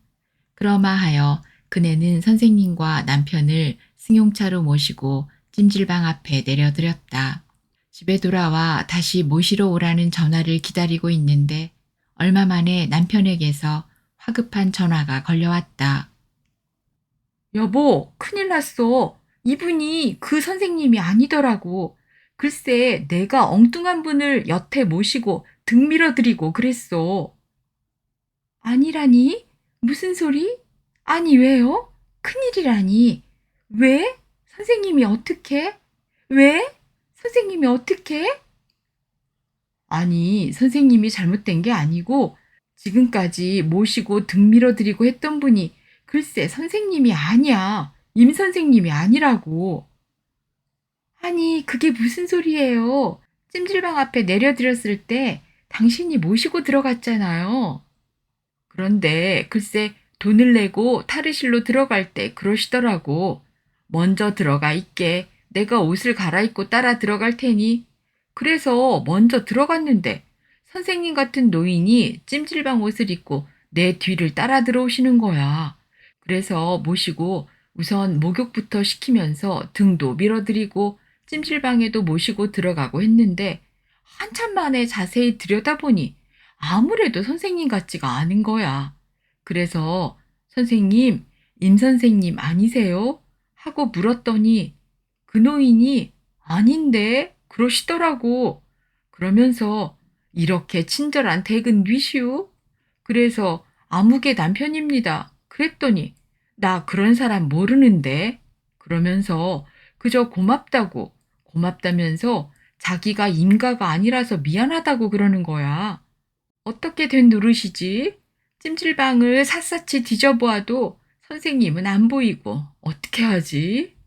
그러마하여 그네는 선생님과 남편을 승용차로 모시고 찜질방 앞에 내려드렸다. 집에 돌아와 다시 모시러 오라는 전화를 기다리고 있는데 얼마 만에 남편에게서 화급한 전화가 걸려왔다. 여보, 큰일 났어. 이분이 그 선생님이 아니더라고. 글쎄, 내가 엉뚱한 분을 여태 모시고 등 밀어드리고 그랬어. 아니라니? 무슨 소리? 아니, 왜요? 큰일이라니. 왜? 선생님이 어떻게? 왜? 선생님이 어떻게? 아니, 선생님이 잘못된 게 아니고 지금까지 모시고 등 밀어드리고 했던 분이 글쎄 선생님이 아니야. 임 선생님이 아니라고. 아니, 그게 무슨 소리예요. 찜질방 앞에 내려드렸을 때 당신이 모시고 들어갔잖아요. 그런데 글쎄 돈을 내고 탈의실로 들어갈 때 그러시더라고. 먼저 들어가 있게. 내가 옷을 갈아입고 따라 들어갈 테니. 그래서 먼저 들어갔는데 선생님 같은 노인이 찜질방 옷을 입고 내 뒤를 따라 들어오시는 거야. 그래서 모시고 우선 목욕부터 시키면서 등도 밀어드리고 찜질방에도 모시고 들어가고 했는데 한참 만에 자세히 들여다보니 아무래도 선생님 같지가 않은 거야. 그래서 선생님, 임 선생님 아니세요? 하고 물었더니 그 노인이 아닌데 그러시더라고. 그러면서 이렇게 친절한 댁은 뉘시오? 그래서 아무개 남편입니다. 그랬더니 나 그런 사람 모르는데 그러면서 그저 고맙다면서 자기가 임가가 아니라서 미안하다고 그러는 거야. 어떻게 된 노릇이지? 찜질방을 샅샅이 뒤져보아도 선생님은 안 보이고 어떻게 하지?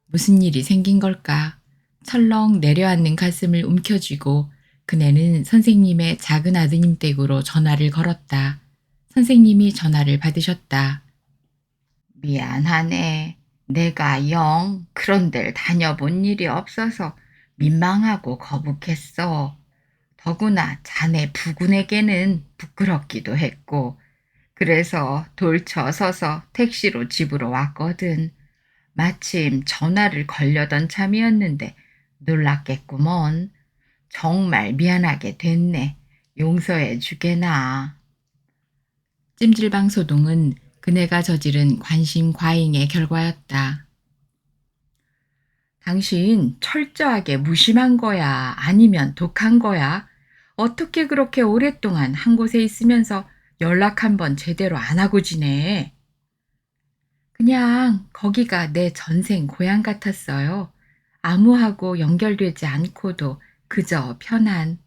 무슨 일이 생긴 걸까? 철렁 내려앉는 가슴을 움켜쥐고 그네는 선생님의 작은 아드님 댁으로 전화를 걸었다. 선생님이 전화를 받으셨다. 미안하네. 내가 영 그런 데를 다녀본 일이 없어서 민망하고 거북했어. 더구나 자네 부군에게는 부끄럽기도 했고 그래서 돌쳐서서 택시로 집으로 왔거든. 마침 전화를 걸려던 참이었는데 놀랐겠구먼. 정말 미안하게 됐네. 용서해 주게나. 찜질방 소동은 그네가 저지른 관심 과잉의 결과였다. 당신 철저하게 무심한 거야? 아니면 독한 거야? 어떻게 그렇게 오랫동안 한 곳에 있으면서 연락 한번 제대로 안 하고 지내? 그냥 거기가 내 전생 고향 같았어요. 아무하고 연결되지 않고도 그저 편한.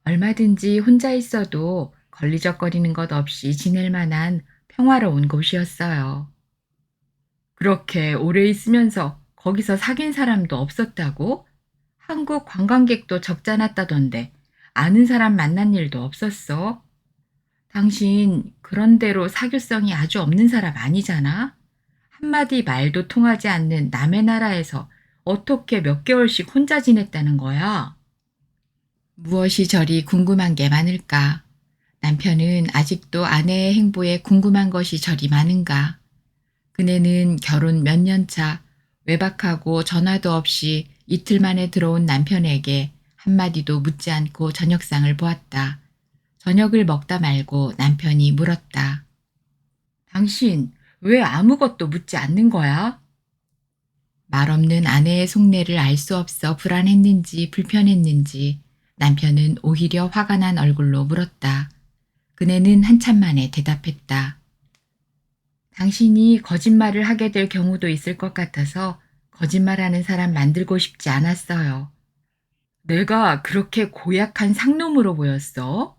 얼마든지 혼자 있어도 걸리적거리는 것 없이 지낼 만한 평화로운 곳이었어요. 그렇게 오래 있으면서 거기서 사귄 사람도 없었다고? 한국 관광객도 적잖았다던데 아는 사람 만난 일도 없었어? 당신 그런 대로 사교성이 아주 없는 사람 아니잖아? 한마디 말도 통하지 않는 남의 나라에서 어떻게 몇 개월씩 혼자 지냈다는 거야? 무엇이 저리 궁금한 게 많을까? 남편은 아직도 아내의 행보에 궁금한 것이 저리 많은가? 그네는 결혼 몇 년 차, 외박하고 전화도 없이 이틀 만에 들어온 남편에게 한마디도 묻지 않고 저녁상을 보았다. 저녁을 먹다 말고 남편이 물었다. 당신 왜 아무것도 묻지 않는 거야? 말 없는 아내의 속내를 알 수 없어 불안했는지 불편했는지 남편은 오히려 화가 난 얼굴로 물었다. 그네는 한참 만에 대답했다. 당신이 거짓말을 하게 될 경우도 있을 것 같아서 거짓말하는 사람 만들고 싶지 않았어요. 내가 그렇게 고약한 상놈으로 보였어?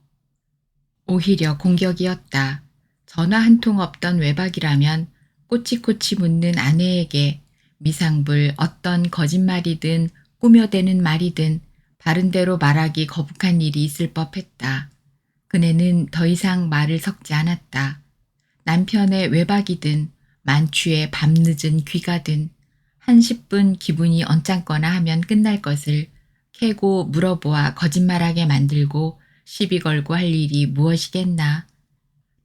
오히려 공격이었다. 전화 한 통 없던 외박이라면 꼬치꼬치 묻는 아내에게 미상불 어떤 거짓말이든 꾸며대는 말이든 바른대로 말하기 거북한 일이 있을 법했다. 그네는 더 이상 말을 섞지 않았다. 남편의 외박이든 만취의 밤늦은 귀가든 한 10분 기분이 언짢거나 하면 끝날 것을 캐고 물어보아 거짓말하게 만들고 시비 걸고 할 일이 무엇이겠나.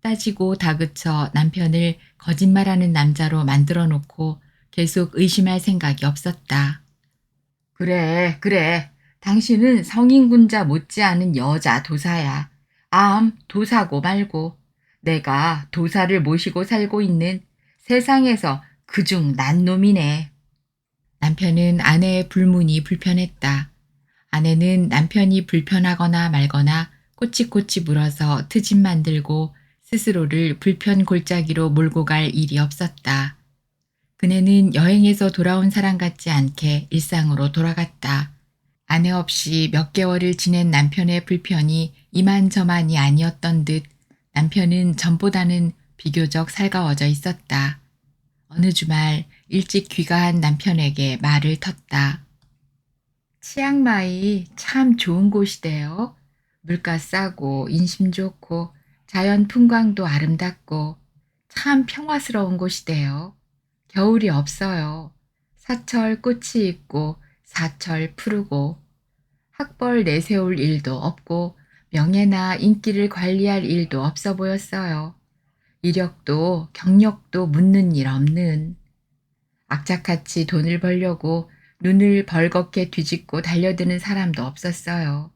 따지고 다그쳐 남편을 거짓말하는 남자로 만들어 놓고 계속 의심할 생각이 없었다. 그래, 그래. 당신은 성인군자 못지않은 여자 도사야. 도사고 말고. 내가 도사를 모시고 살고 있는 세상에서 그중 난 놈이네. 남편은 아내의 불문이 불편했다. 아내는 남편이 불편하거나 말거나 꼬치꼬치 물어서 트집 만들고 스스로를 불편 골짜기로 몰고 갈 일이 없었다. 그네는 여행에서 돌아온 사람 같지 않게 일상으로 돌아갔다. 아내 없이 몇 개월을 지낸 남편의 불편이 이만저만이 아니었던 듯 남편은 전보다는 비교적 살가워져 있었다. 어느 주말 일찍 귀가한 남편에게 말을 텄다. 치앙마이 참 좋은 곳이대요. 물가 싸고 인심 좋고 자연 풍광도 아름답고 참 평화스러운 곳이대요. 겨울이 없어요. 사철 꽃이 있고 사철 푸르고 학벌 내세울 일도 없고 명예나 인기를 관리할 일도 없어 보였어요. 이력도 경력도 묻는 일 없는 악착같이 돈을 벌려고 눈을 벌겋게 뒤집고 달려드는 사람도 없었어요.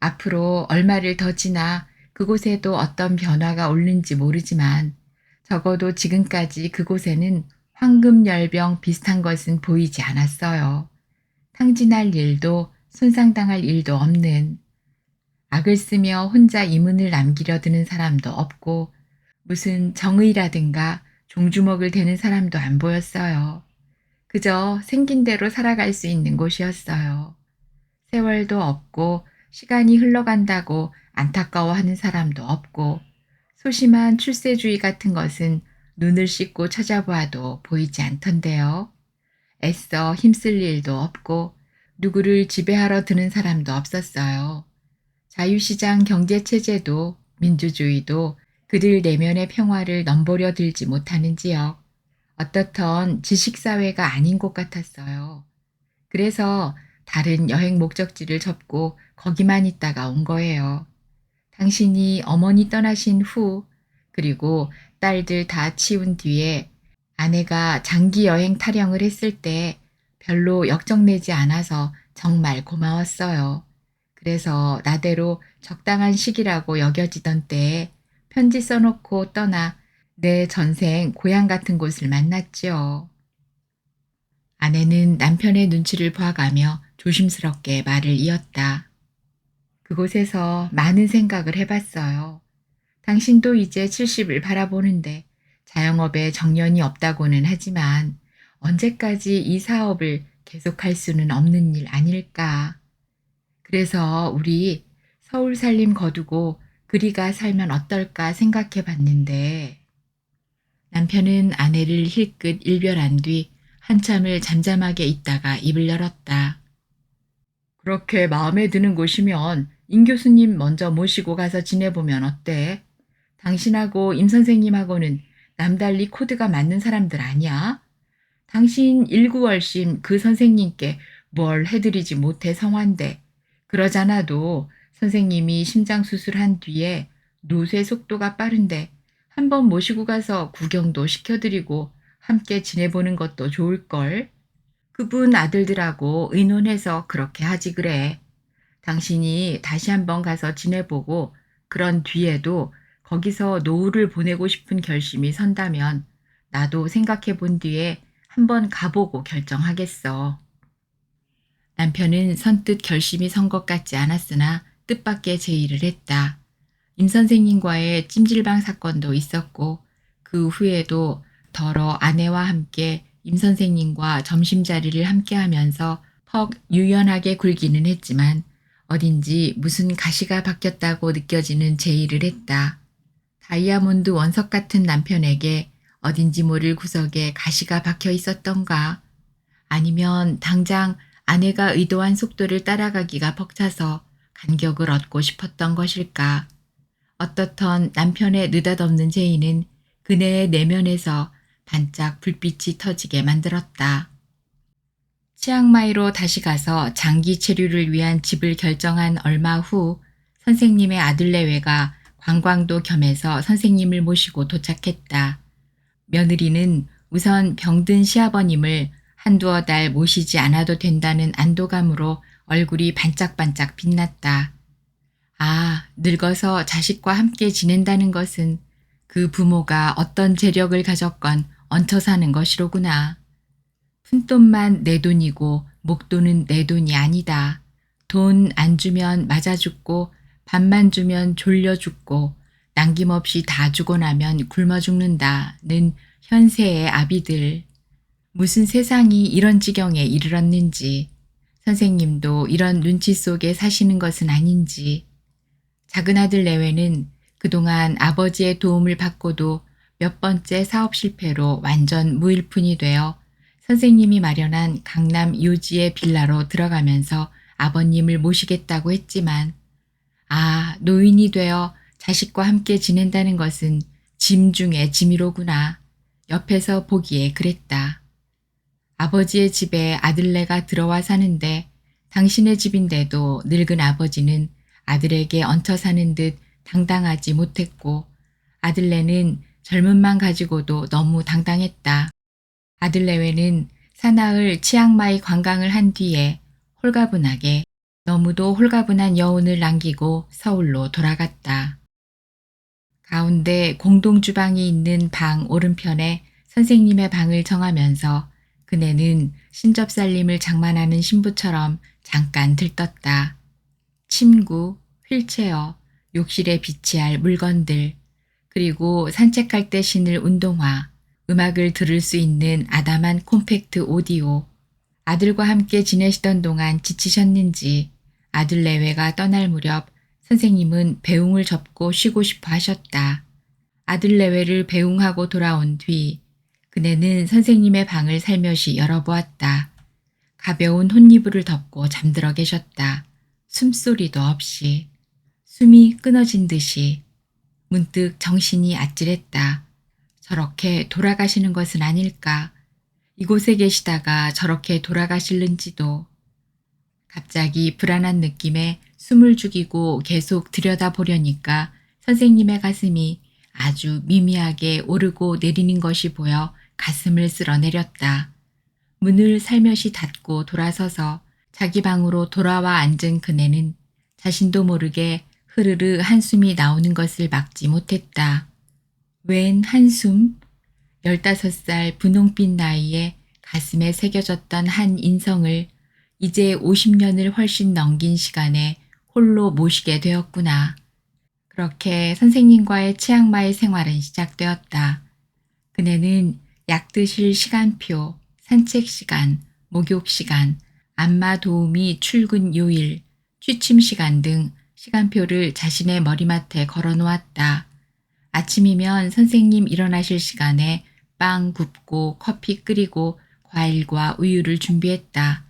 앞으로 얼마를 더 지나 그곳에도 어떤 변화가 올는지 모르지만 적어도 지금까지 그곳에는 황금열병 비슷한 것은 보이지 않았어요. 탕진할 일도 손상당할 일도 없는 악을 쓰며 혼자 이문을 남기려 드는 사람도 없고 무슨 정의라든가 종주먹을 대는 사람도 안 보였어요. 그저 생긴 대로 살아갈 수 있는 곳이었어요. 세월도 없고 시간이 흘러간다고 안타까워하는 사람도 없고 소심한 출세주의 같은 것은 눈을 씻고 찾아보아도 보이지 않던데요. 애써 힘쓸 일도 없고 누구를 지배하러 드는 사람도 없었어요. 자유시장 경제체제도 민주주의도 그들 내면의 평화를 넘보려 들지 못하는 지역, 어떻던 지식사회가 아닌 곳 같았어요. 그래서 다른 여행 목적지를 접고 거기만 있다가 온 거예요. 당신이 어머니 떠나신 후, 그리고 딸들 다 치운 뒤에 아내가 장기 여행 타령을 했을 때 별로 역정내지 않아서 정말 고마웠어요. 그래서 나대로 적당한 시기라고 여겨지던 때에 편지 써놓고 떠나 내 전생 고향 같은 곳을 만났지요. 아내는 남편의 눈치를 봐가며 조심스럽게 말을 이었다. 그곳에서 많은 생각을 해봤어요. 당신도 이제 70을 바라보는데 자영업에 정년이 없다고는 하지만 언제까지 이 사업을 계속할 수는 없는 일 아닐까. 그래서 우리 서울 살림 거두고 그리가 살면 어떨까 생각해 봤는데 남편은 아내를 힐끗 일별한 뒤 한참을 잠잠하게 있다가 입을 열었다. 그렇게 마음에 드는 곳이면 임 교수님 먼저 모시고 가서 지내보면 어때? 당신하고 임 선생님하고는 남달리 코드가 맞는 사람들 아니야? 당신 일구월심 그 선생님께 뭘 해드리지 못해 성한데 그러잖아도 선생님이 심장수술한 뒤에 노쇠 속도가 빠른데 한번 모시고 가서 구경도 시켜드리고 함께 지내보는 것도 좋을걸. 그분 아들들하고 의논해서 그렇게 하지 그래. 당신이 다시 한번 가서 지내보고 그런 뒤에도 거기서 노후를 보내고 싶은 결심이 선다면 나도 생각해 본 뒤에 한번 가보고 결정하겠어. 남편은 선뜻 결심이 선 것 같지 않았으나 뜻밖의 제의를 했다. 임 선생님과의 찜질방 사건도 있었고 그 후에도 더러 아내와 함께 임 선생님과 점심자리를 함께 하면서 퍽 유연하게 굴기는 했지만 어딘지 무슨 가시가 박혔다고 느껴지는 제의를 했다. 다이아몬드 원석 같은 남편에게 어딘지 모를 구석에 가시가 박혀 있었던가? 아니면 당장 아내가 의도한 속도를 따라가기가 벅차서 간격을 얻고 싶었던 것일까? 어떻던 남편의 느닷없는 제의는 그네의 내면에서 반짝 불빛이 터지게 만들었다. 치앙마이로 다시 가서 장기 체류를 위한 집을 결정한 얼마 후 선생님의 아들 내외가 관광도 겸해서 선생님을 모시고 도착했다. 며느리는 우선 병든 시아버님을 한두어 달 모시지 않아도 된다는 안도감으로 얼굴이 반짝반짝 빛났다. 아, 늙어서 자식과 함께 지낸다는 것은 그 부모가 어떤 재력을 가졌건 얹혀 사는 것이로구나. 푼돈만 내 돈이고 목돈은 내 돈이 아니다. 돈 안 주면 맞아 죽고 밥만 주면 졸려 죽고 남김없이 다 주고 나면 굶어 죽는다는 현세의 아비들. 무슨 세상이 이런 지경에 이르렀는지, 선생님도 이런 눈치 속에 사시는 것은 아닌지. 작은 아들 내외는 그동안 아버지의 도움을 받고도 몇 번째 사업 실패로 완전 무일푼이 되어 선생님이 마련한 강남 요지의 빌라로 들어가면서 아버님을 모시겠다고 했지만, 아, 노인이 되어 자식과 함께 지낸다는 것은 짐 중에 짐이로구나. 옆에서 보기에 그랬다. 아버지의 집에 아들네가 들어와 사는데 당신의 집인데도 늙은 아버지는 아들에게 얹혀 사는 듯 당당하지 못했고 아들네는 젊음만 가지고도 너무 당당했다. 아들 내외는 사나흘 치앙마이 관광을 한 뒤에 홀가분하게 너무도 홀가분한 여운을 남기고 서울로 돌아갔다. 가운데 공동주방이 있는 방 오른편에 선생님의 방을 정하면서 그네는 신접살림을 장만하는 신부처럼 잠깐 들떴다. 침구, 휠체어, 욕실에 비치할 물건들, 그리고 산책할 때 신을 운동화, 음악을 들을 수 있는 아담한 콤팩트 오디오. 아들과 함께 지내시던 동안 지치셨는지 아들 내외가 떠날 무렵 선생님은 배웅을 접고 쉬고 싶어 하셨다. 아들 내외를 배웅하고 돌아온 뒤 그네는 선생님의 방을 살며시 열어보았다. 가벼운 혼이불을 덮고 잠들어 계셨다. 숨소리도 없이. 숨이 끊어진 듯이. 문득 정신이 아찔했다. 저렇게 돌아가시는 것은 아닐까. 이곳에 계시다가 저렇게 돌아가실는지도. 갑자기 불안한 느낌에 숨을 죽이고 계속 들여다보려니까 선생님의 가슴이 아주 미미하게 오르고 내리는 것이 보여 가슴을 쓸어내렸다. 문을 살며시 닫고 돌아서서 자기 방으로 돌아와 앉은 그네는 자신도 모르게 흐르르 한숨이 나오는 것을 막지 못했다. 웬 한숨? 15살 분홍빛 나이에 가슴에 새겨졌던 한 인성을 이제 50년을 훨씬 넘긴 시간에 홀로 모시게 되었구나. 그렇게 선생님과의 치앙마이 생활은 시작되었다. 그네는 약 드실 시간표, 산책 시간, 목욕 시간, 안마 도우미 출근 요일, 취침 시간 등 시간표를 자신의 머리맡에 걸어 놓았다. 아침이면 선생님 일어나실 시간에 빵 굽고 커피 끓이고 과일과 우유를 준비했다.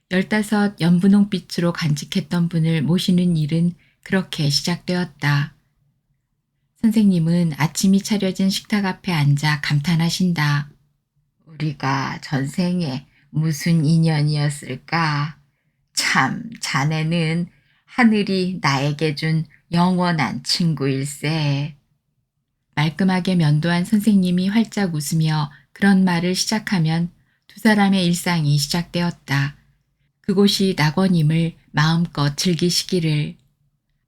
15 연분홍빛으로 간직했던 분을 모시는 일은 그렇게 시작되었다. 선생님은 아침이 차려진 식탁 앞에 앉아 감탄하신다. 우리가 전생에 무슨 인연이었을까? 참, 자네는 하늘이 나에게 준 영원한 친구일세. 말끔하게 면도한 선생님이 활짝 웃으며 그런 말을 시작하면 두 사람의 일상이 시작되었다. 그곳이 낙원임을 마음껏 즐기시기를.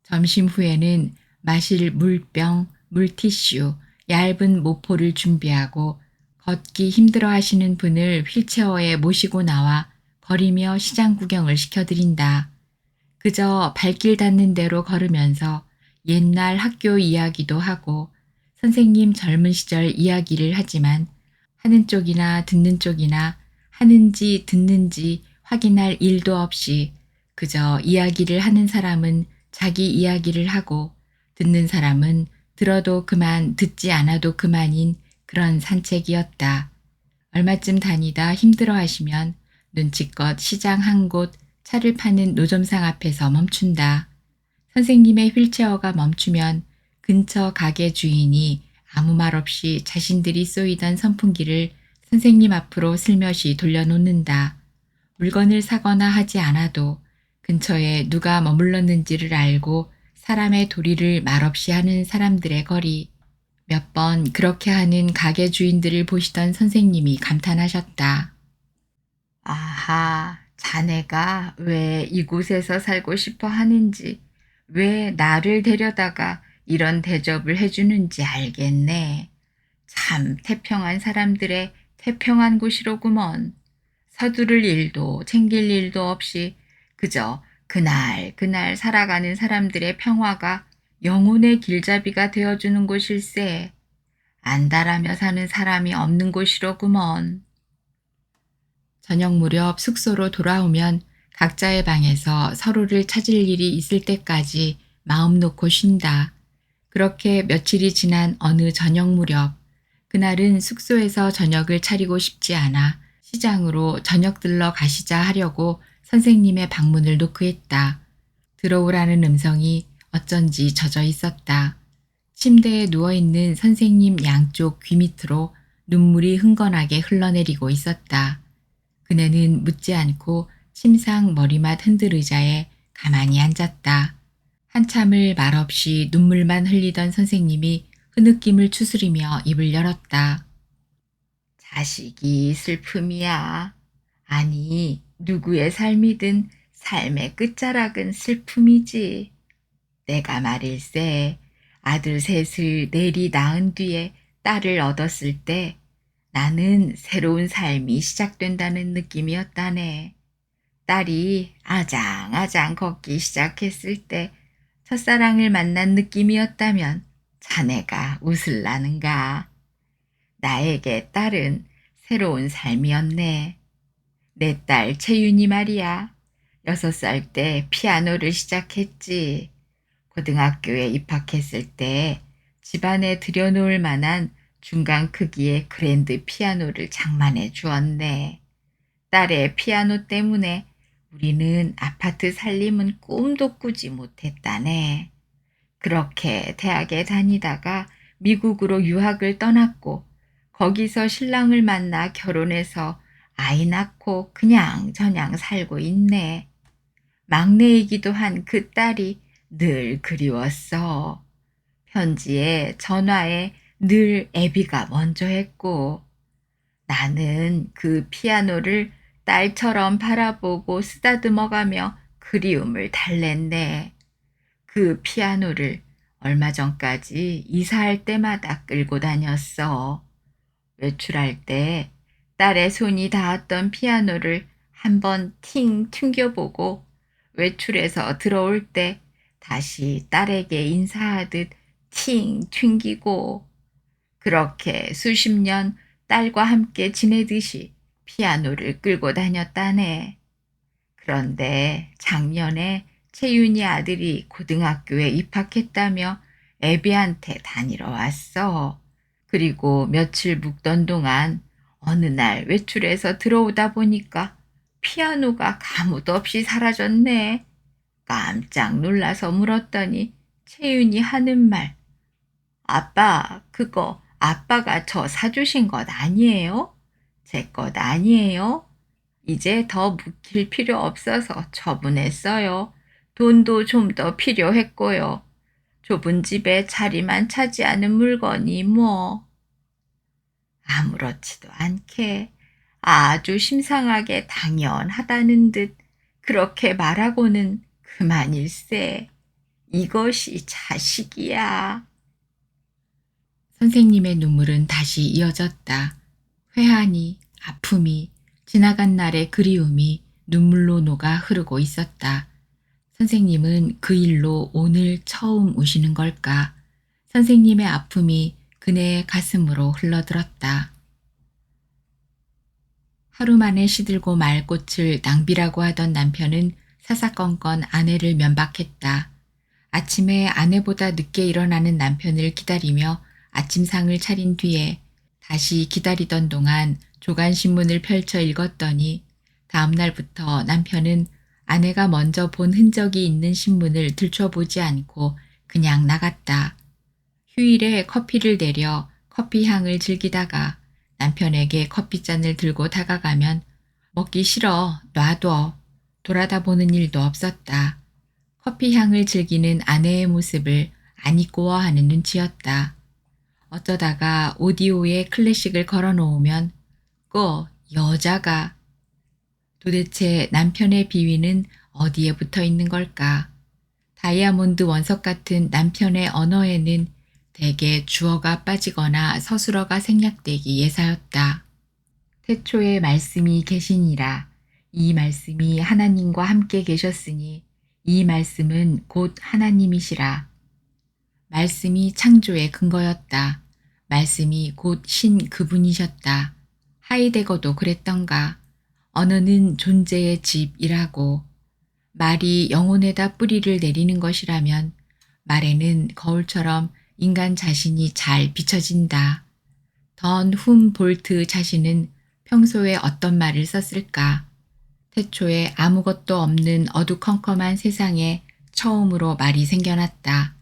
점심 후에는 마실 물병, 물티슈, 얇은 모포를 준비하고 걷기 힘들어 하시는 분을 휠체어에 모시고 나와 거리며 시장 구경을 시켜드린다. 그저 발길 닿는 대로 걸으면서 옛날 학교 이야기도 하고 선생님 젊은 시절 이야기를 하지만 하는 쪽이나 듣는 쪽이나 하는지 듣는지 확인할 일도 없이 그저 이야기를 하는 사람은 자기 이야기를 하고 듣는 사람은 들어도 그만 듣지 않아도 그만인 그런 산책이었다. 얼마쯤 다니다 힘들어 하시면 눈치껏 시장 한 곳 차를 파는 노점상 앞에서 멈춘다. 선생님의 휠체어가 멈추면 근처 가게 주인이 아무 말 없이 자신들이 쏘이던 선풍기를 선생님 앞으로 슬며시 돌려놓는다. 물건을 사거나 하지 않아도 근처에 누가 머물렀는지를 알고 사람의 도리를 말없이 하는 사람들의 거리. 몇 번 그렇게 하는 가게 주인들을 보시던 선생님이 감탄하셨다. 아하, 자네가 왜 이곳에서 살고 싶어 하는지, 왜 나를 데려다가 이런 대접을 해주는지 알겠네. 참 태평한 사람들의 태평한 곳이로구먼. 서두를 일도 챙길 일도 없이 그저 그날 그날 살아가는 사람들의 평화가 영혼의 길잡이가 되어주는 곳일세. 안달하며 사는 사람이 없는 곳이로구먼. 저녁 무렵 숙소로 돌아오면 각자의 방에서 서로를 찾을 일이 있을 때까지 마음 놓고 쉰다. 그렇게 며칠이 지난 어느 저녁 무렵, 그날은 숙소에서 저녁을 차리고 싶지 않아 시장으로 저녁 들러 가시자 하려고 선생님의 방문을 노크했다. 들어오라는 음성이 어쩐지 젖어 있었다. 침대에 누워있는 선생님 양쪽 귀 밑으로 눈물이 흥건하게 흘러내리고 있었다. 그네는 묻지 않고 침상 머리맡 흔들 의자에 가만히 앉았다. 한참을 말없이 눈물만 흘리던 선생님이 흐느낌을 추스리며 입을 열었다. 자식이 슬픔이야. 아니, 누구의 삶이든 삶의 끝자락은 슬픔이지. 내가 말일세, 아들 셋을 내리 낳은 뒤에 딸을 얻었을 때 나는 새로운 삶이 시작된다는 느낌이었다네. 딸이 아장아장 걷기 시작했을 때 첫사랑을 만난 느낌이었다면 자네가 웃을라는가. 나에게 딸은 새로운 삶이었네. 내 딸 채윤이 말이야. 6살 때 피아노를 시작했지. 고등학교에 입학했을 때 집안에 들여놓을 만한 중간 크기의 그랜드 피아노를 장만해 주었네. 딸의 피아노 때문에 우리는 아파트 살림은 꿈도 꾸지 못했다네. 그렇게 대학에 다니다가 미국으로 유학을 떠났고 거기서 신랑을 만나 결혼해서 아이 낳고 그냥저냥 살고 있네. 막내이기도 한 그 딸이 늘 그리웠어. 편지에 전화에 늘 애비가 먼저 했고 나는 그 피아노를 딸처럼 바라보고 쓰다듬어가며 그리움을 달랬네. 그 피아노를 얼마 전까지 이사할 때마다 끌고 다녔어. 외출할 때 딸의 손이 닿았던 피아노를 한번 팅 튕겨보고 외출해서 들어올 때 다시 딸에게 인사하듯 팅 튕기고 그렇게 수십 년 딸과 함께 지내듯이 피아노를 끌고 다녔다네. 그런데 작년에 채윤이 아들이 고등학교에 입학했다며 애비한테 다니러 왔어. 그리고 며칠 묵던 동안 어느 날 외출해서 들어오다 보니까 피아노가 가무도 없이 사라졌네. 깜짝 놀라서 물었더니 채윤이 하는 말. 아빠, 그거 아빠가 저 사주신 것 아니에요? 제 것 아니에요? 이제 더 묵힐 필요 없어서 처분했어요. 돈도 좀 더 필요했고요. 좁은 집에 자리만 차지하는 물건이 뭐. 아무렇지도 않게 아주 심상하게 당연하다는 듯 그렇게 말하고는 그만일세. 이것이 자식이야. 선생님의 눈물은 다시 이어졌다. 회한이, 아픔이, 지나간 날의 그리움이 눈물로 녹아 흐르고 있었다. 선생님은 그 일로 오늘 처음 우시는 걸까? 선생님의 아픔이 그네의 가슴으로 흘러들었다. 하루 만에 시들고 말 꽃을 낭비라고 하던 남편은 사사건건 아내를 면박했다. 아침에 아내보다 늦게 일어나는 남편을 기다리며 아침상을 차린 뒤에 다시 기다리던 동안 조간신문을 펼쳐 읽었더니 다음 날부터 남편은 아내가 먼저 본 흔적이 있는 신문을 들춰보지 않고 그냥 나갔다. 휴일에 커피를 내려 커피 향을 즐기다가 남편에게 커피잔을 들고 다가가면 먹기 싫어, 놔둬. 돌아다 보는 일도 없었다. 커피 향을 즐기는 아내의 모습을 안 이꼬워하는 눈치였다. 어쩌다가 오디오에 클래식을 걸어놓으면 여자가. 도대체 남편의 비위는 어디에 붙어 있는 걸까? 다이아몬드 원석 같은 남편의 언어에는 대개 주어가 빠지거나 서술어가 생략되기 예사였다. 태초에 말씀이 계시니라. 이 말씀이 하나님과 함께 계셨으니 이 말씀은 곧 하나님이시라. 말씀이 창조의 근거였다. 말씀이 곧 신 그분이셨다. 하이데거도 그랬던가. 언어는 존재의 집이라고. 말이 영혼에다 뿌리를 내리는 것이라면 말에는 거울처럼 인간 자신이 잘 비춰진다. 던 훔볼트 자신은 평소에 어떤 말을 썼을까? 태초에 아무것도 없는 어두컴컴한 세상에 처음으로 말이 생겨났다.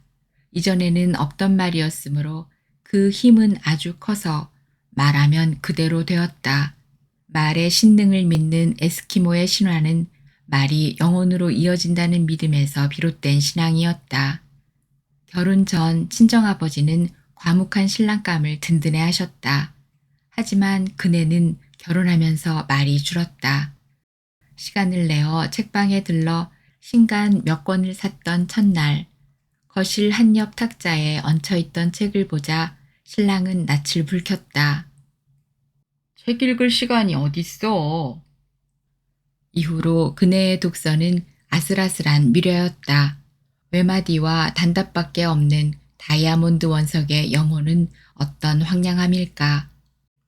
이전에는 없던 말이었으므로 그 힘은 아주 커서 말하면 그대로 되었다. 말의 신능을 믿는 에스키모의 신화는 말이 영혼으로 이어진다는 믿음에서 비롯된 신앙이었다. 결혼 전 친정아버지는 과묵한 신랑감을 든든해 하셨다. 하지만 그네는 결혼하면서 말이 줄었다. 시간을 내어 책방에 들러 신간 몇 권을 샀던 첫날, 거실 한 옆 탁자에 얹혀있던 책을 보자 신랑은 낯을 붉혔다. 책 읽을 시간이 어딨어? 이후로 그네의 독서는 아슬아슬한 미려였다. 외마디와 단답밖에 없는 다이아몬드 원석의 영혼은 어떤 황량함일까.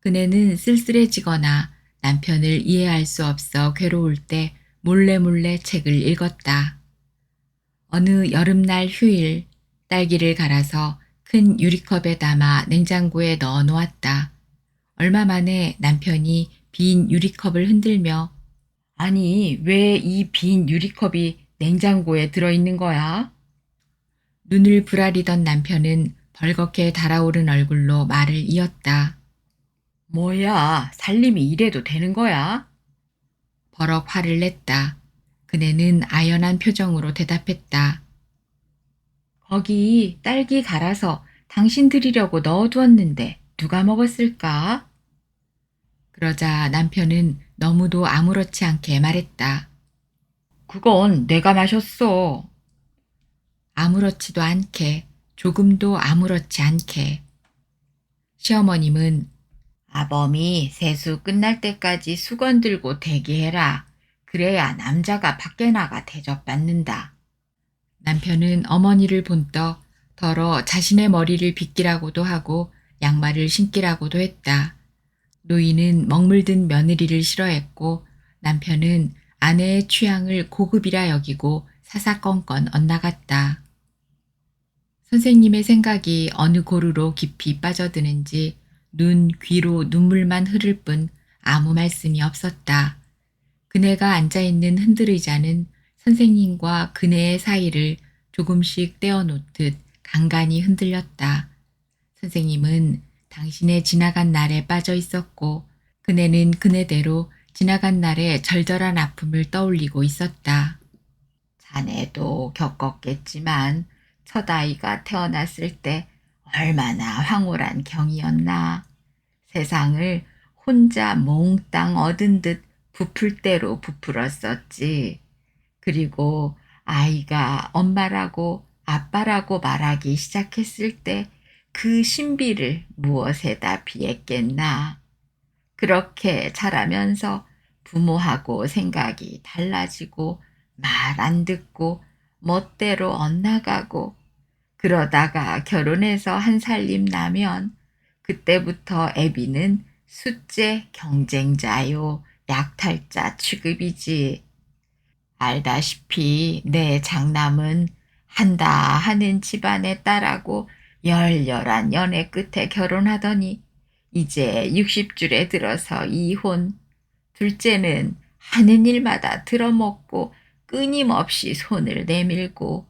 그네는 쓸쓸해지거나 남편을 이해할 수 없어 괴로울 때 몰래 책을 읽었다. 어느 여름날 휴일, 딸기를 갈아서 큰 유리컵에 담아 냉장고에 넣어 놓았다. 얼마 만에 남편이 빈 유리컵을 흔들며 아니, 왜 이 빈 유리컵이 냉장고에 들어있는 거야? 눈을 부라리던 남편은 벌겋게 달아오른 얼굴로 말을 이었다. 뭐야, 살림이 이래도 되는 거야? 버럭 화를 냈다. 그네는 아연한 표정으로 대답했다. 거기 딸기 갈아서 당신 드리려고 넣어두었는데 누가 먹었을까? 그러자 남편은 너무도 아무렇지 않게 말했다. 그건 내가 마셨어. 아무렇지도 않게, 조금도 아무렇지 않게. 시어머님은 아범이 세수 끝날 때까지 수건 들고 대기해라. 그래야 남자가 밖에 나가 대접받는다. 남편은 어머니를 본떠 덜어 자신의 머리를 빗기라고도 하고 양말을 신기라고도 했다. 노인은 먹물든 며느리를 싫어했고 남편은 아내의 취향을 고급이라 여기고 사사건건 엇나갔다. 선생님의 생각이 어느 고루로 깊이 빠져드는지 눈, 귀로 눈물만 흐를 뿐 아무 말씀이 없었다. 그네가 앉아있는 흔들의자는 선생님과 그네의 사이를 조금씩 떼어놓듯 간간히 흔들렸다. 선생님은 당신의 지나간 날에 빠져 있었고 그네는 그네대로 지나간 날의 절절한 아픔을 떠올리고 있었다. 자네도 겪었겠지만 첫 아이가 태어났을 때 얼마나 황홀한 경이었나. 세상을 혼자 몽땅 얻은 듯 부풀 대로 부풀었었지. 그리고 아이가 엄마라고 아빠라고 말하기 시작했을 때 그 신비를 무엇에다 비했겠나. 그렇게 자라면서 부모하고 생각이 달라지고 말 안 듣고 멋대로 엇나가고 그러다가 결혼해서 한 살림 나면 그때부터 애비는 숫째 경쟁자요 약탈자 취급이지. 알다시피 내 장남은 한다 하는 집안의 딸하고 열렬한 연애 끝에 결혼하더니 이제 60줄에 들어서 이혼. 둘째는 하는 일마다 들어먹고 끊임없이 손을 내밀고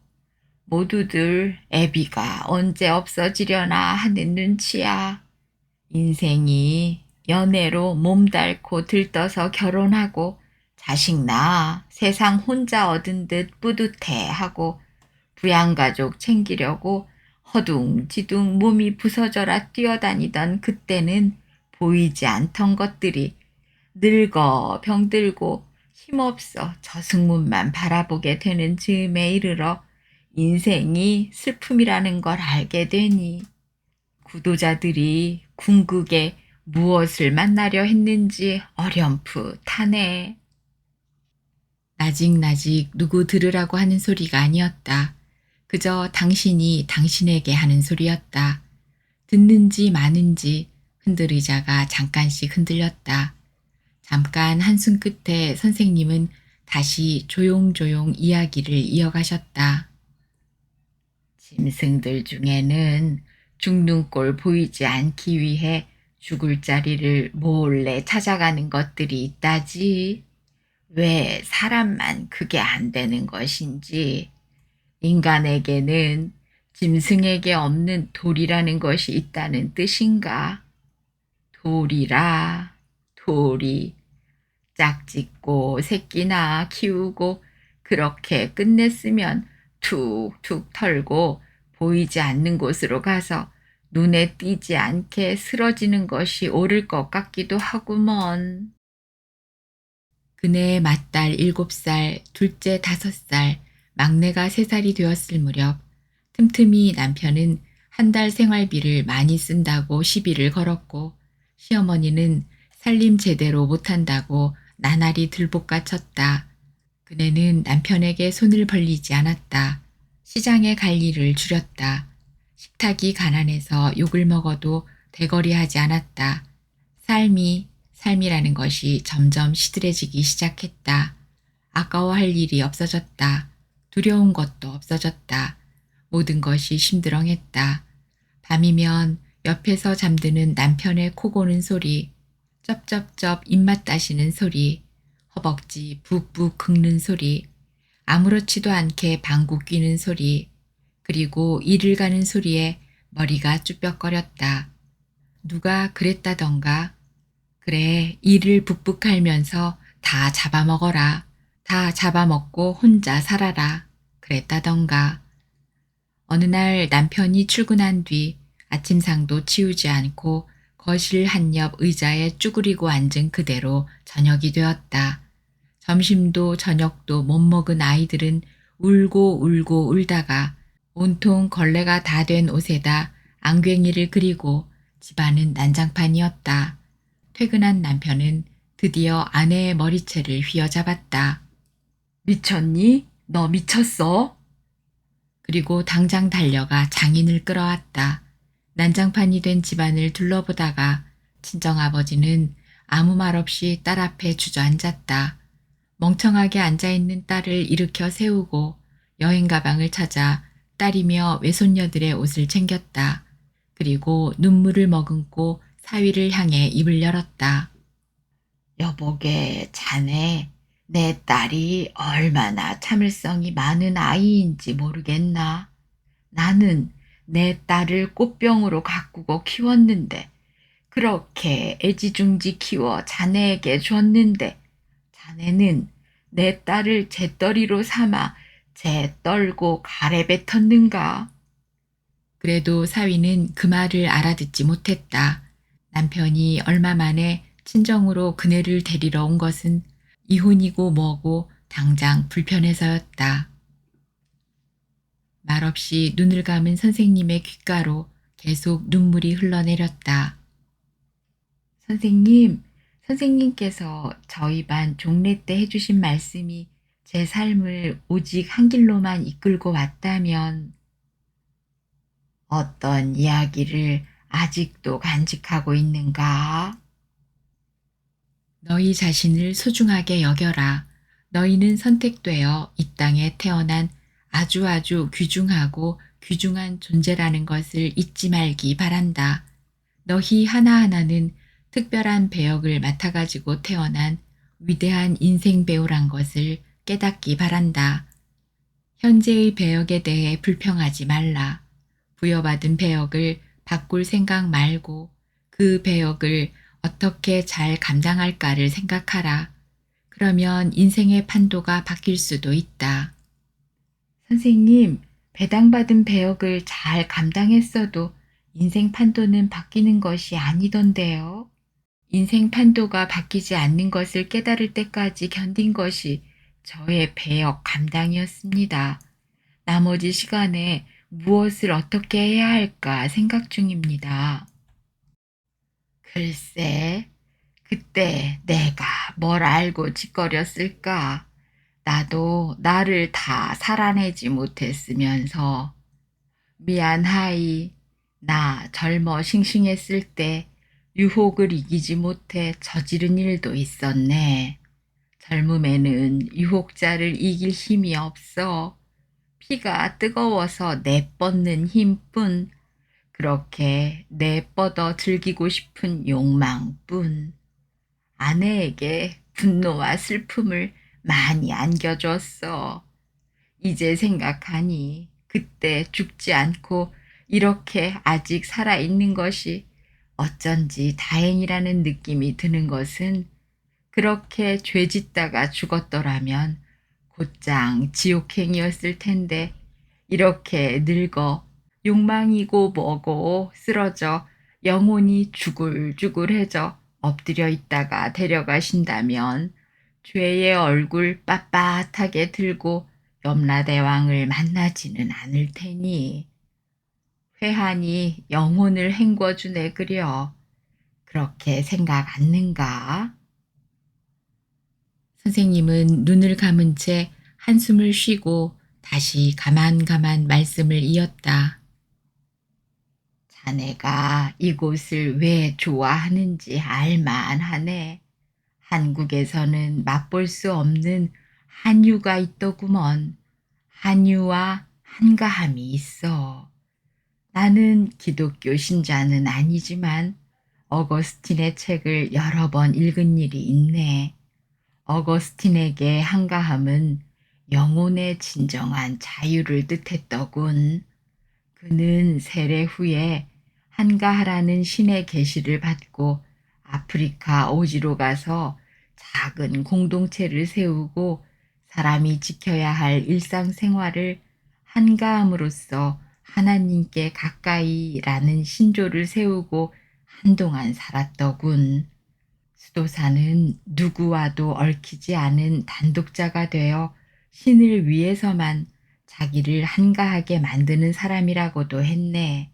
모두들 애비가 언제 없어지려나 하는 눈치야. 인생이 연애로 몸닳고 들떠서 결혼하고 자식 낳아 세상 혼자 얻은 듯 뿌듯해 하고 부양가족 챙기려고 허둥지둥 몸이 부서져라 뛰어다니던 그때는 보이지 않던 것들이 늙어 병들고 힘없어 저승문만 바라보게 되는 즈음에 이르러 인생이 슬픔이라는 걸 알게 되니 구도자들이 궁극에 무엇을 만나려 했는지 어렴풋하네. 나직나직 누구 들으라고 하는 소리가 아니었다. 그저 당신이 당신에게 하는 소리였다. 듣는지 마는지 흔들의자가 잠깐씩 흔들렸다. 잠깐 한숨 끝에 선생님은 다시 조용조용 이야기를 이어가셨다. 짐승들 중에는 죽는 꼴 보이지 않기 위해 죽을 자리를 몰래 찾아가는 것들이 있다지. 왜 사람만 그게 안 되는 것인지. 인간에게는 짐승에게 없는 도리라는 것이 있다는 뜻인가? 도리라, 도리. 짝짓고 새끼나 키우고 그렇게 끝냈으면 툭툭 털고 보이지 않는 곳으로 가서 눈에 띄지 않게 쓰러지는 것이 옳을 것 같기도 하구먼. 그네 맏딸 7살, 둘째 5살, 막내가 3살이 되었을 무렵 틈틈이 남편은 한 달 생활비를 많이 쓴다고 시비를 걸었고 시어머니는 살림 제대로 못한다고 나날이 들볶아쳤다. 그네는 남편에게 손을 벌리지 않았다. 시장에 갈 일을 줄였다. 식탁이 가난해서 욕을 먹어도 대거리하지 않았다. 삶이라는 것이 점점 시들해지기 시작했다. 아까워할 일이 없어졌다. 두려운 것도 없어졌다. 모든 것이 심드렁했다. 밤이면 옆에서 잠드는 남편의 코 고는 소리, 쩝쩝쩝 입맛 따시는 소리, 허벅지 북북 긁는 소리, 아무렇지도 않게 방구 뀌는 소리, 그리고 이를 가는 소리에 머리가 쭈뼛거렸다. 누가 그랬다던가. 그래, 이를 북북 갈면서 다 잡아먹어라. 다 잡아먹고 혼자 살아라. 그랬다던가. 어느 날 남편이 출근한 뒤 아침상도 치우지 않고 거실 한 옆 의자에 쭈그리고 앉은 그대로 저녁이 되었다. 점심도 저녁도 못 먹은 아이들은 울고 울고 울다가 온통 걸레가 다 된 옷에다 앙괭이를 그리고 집안은 난장판이었다. 퇴근한 남편은 드디어 아내의 머리채를 휘어잡았다. 미쳤니? 너 미쳤어? 그리고 당장 달려가 장인을 끌어왔다. 난장판이 된 집안을 둘러보다가 친정아버지는 아무 말 없이 딸 앞에 주저앉았다. 멍청하게 앉아있는 딸을 일으켜 세우고 여행 가방을 찾아 딸이며 외손녀들의 옷을 챙겼다. 그리고 눈물을 머금고 사위를 향해 입을 열었다. 여보게 자네 내 딸이 얼마나 참을성이 많은 아이인지 모르겠나. 나는 내 딸을 꽃병으로 가꾸고 키웠는데 그렇게 애지중지 키워 자네에게 줬는데 자네는 내 딸을 재떨이로 삼아 새 떨고 가래뱉었는가? 그래도 사위는 그 말을 알아듣지 못했다. 남편이 얼마 만에 친정으로 그네를 데리러 온 것은 이혼이고 뭐고 당장 불편해서였다. 말없이 눈을 감은 선생님의 귓가로 계속 눈물이 흘러내렸다. 선생님, 선생님께서 저희 반 종례 때 해주신 말씀이 제 삶을 오직 한 길로만 이끌고 왔다면 어떤 이야기를 아직도 간직하고 있는가? 너희 자신을 소중하게 여겨라. 너희는 선택되어 이 땅에 태어난 아주 귀중하고 귀중한 존재라는 것을 잊지 말기 바란다. 너희 하나하나는 특별한 배역을 맡아가지고 태어난 위대한 인생 배우란 것을 깨닫기 바란다. 현재의 배역에 대해 불평하지 말라. 부여받은 배역을 바꿀 생각 말고 그 배역을 어떻게 잘 감당할까를 생각하라. 그러면 인생의 판도가 바뀔 수도 있다. 선생님, 배당받은 배역을 잘 감당했어도 인생 판도는 바뀌는 것이 아니던데요. 인생 판도가 바뀌지 않는 것을 깨달을 때까지 견딘 것이 저의 배역 감당이었습니다. 나머지 시간에 무엇을 어떻게 해야 할까 생각 중입니다. 글쎄, 그때 내가 뭘 알고 짓거렸을까? 나도 나를 다 살아내지 못했으면서 미안하이. 나 젊어 싱싱했을 때 유혹을 이기지 못해 저지른 일도 있었네. 젊음에는 유혹자를 이길 힘이 없어. 피가 뜨거워서 내뻗는 힘뿐. 그렇게 내뻗어 즐기고 싶은 욕망뿐. 아내에게 분노와 슬픔을 많이 안겨줬어. 이제 생각하니 그때 죽지 않고 이렇게 아직 살아있는 것이 어쩐지 다행이라는 느낌이 드는 것은 그렇게 죄짓다가 죽었더라면 곧장 지옥행이었을 텐데 이렇게 늙어 욕망이고 뭐고 쓰러져 영혼이 주글주글해져 엎드려 있다가 데려가신다면 죄의 얼굴 빳빳하게 들고 염라대왕을 만나지는 않을 테니 회한이 영혼을 헹궈주네 그려. 그렇게 생각 않는가? 선생님은 눈을 감은 채 한숨을 쉬고 다시 가만가만 말씀을 이었다. 자네가 이곳을 왜 좋아하는지 알만하네. 한국에서는 맛볼 수 없는 한유가 있더구먼. 한유와 한가함이 있어. 나는 기독교 신자는 아니지만 어거스틴의 책을 여러 번 읽은 일이 있네. 어거스틴에게 한가함은 영혼의 진정한 자유를 뜻했더군. 그는 세례 후에 한가하라는 신의 계시를 받고 아프리카 오지로 가서 작은 공동체를 세우고 사람이 지켜야 할 일상생활을 한가함으로써 하나님께 가까이라는 신조를 세우고 한동안 살았더군. 수도사는 누구와도 얽히지 않은 단독자가 되어 신을 위해서만 자기를 한가하게 만드는 사람이라고도 했네.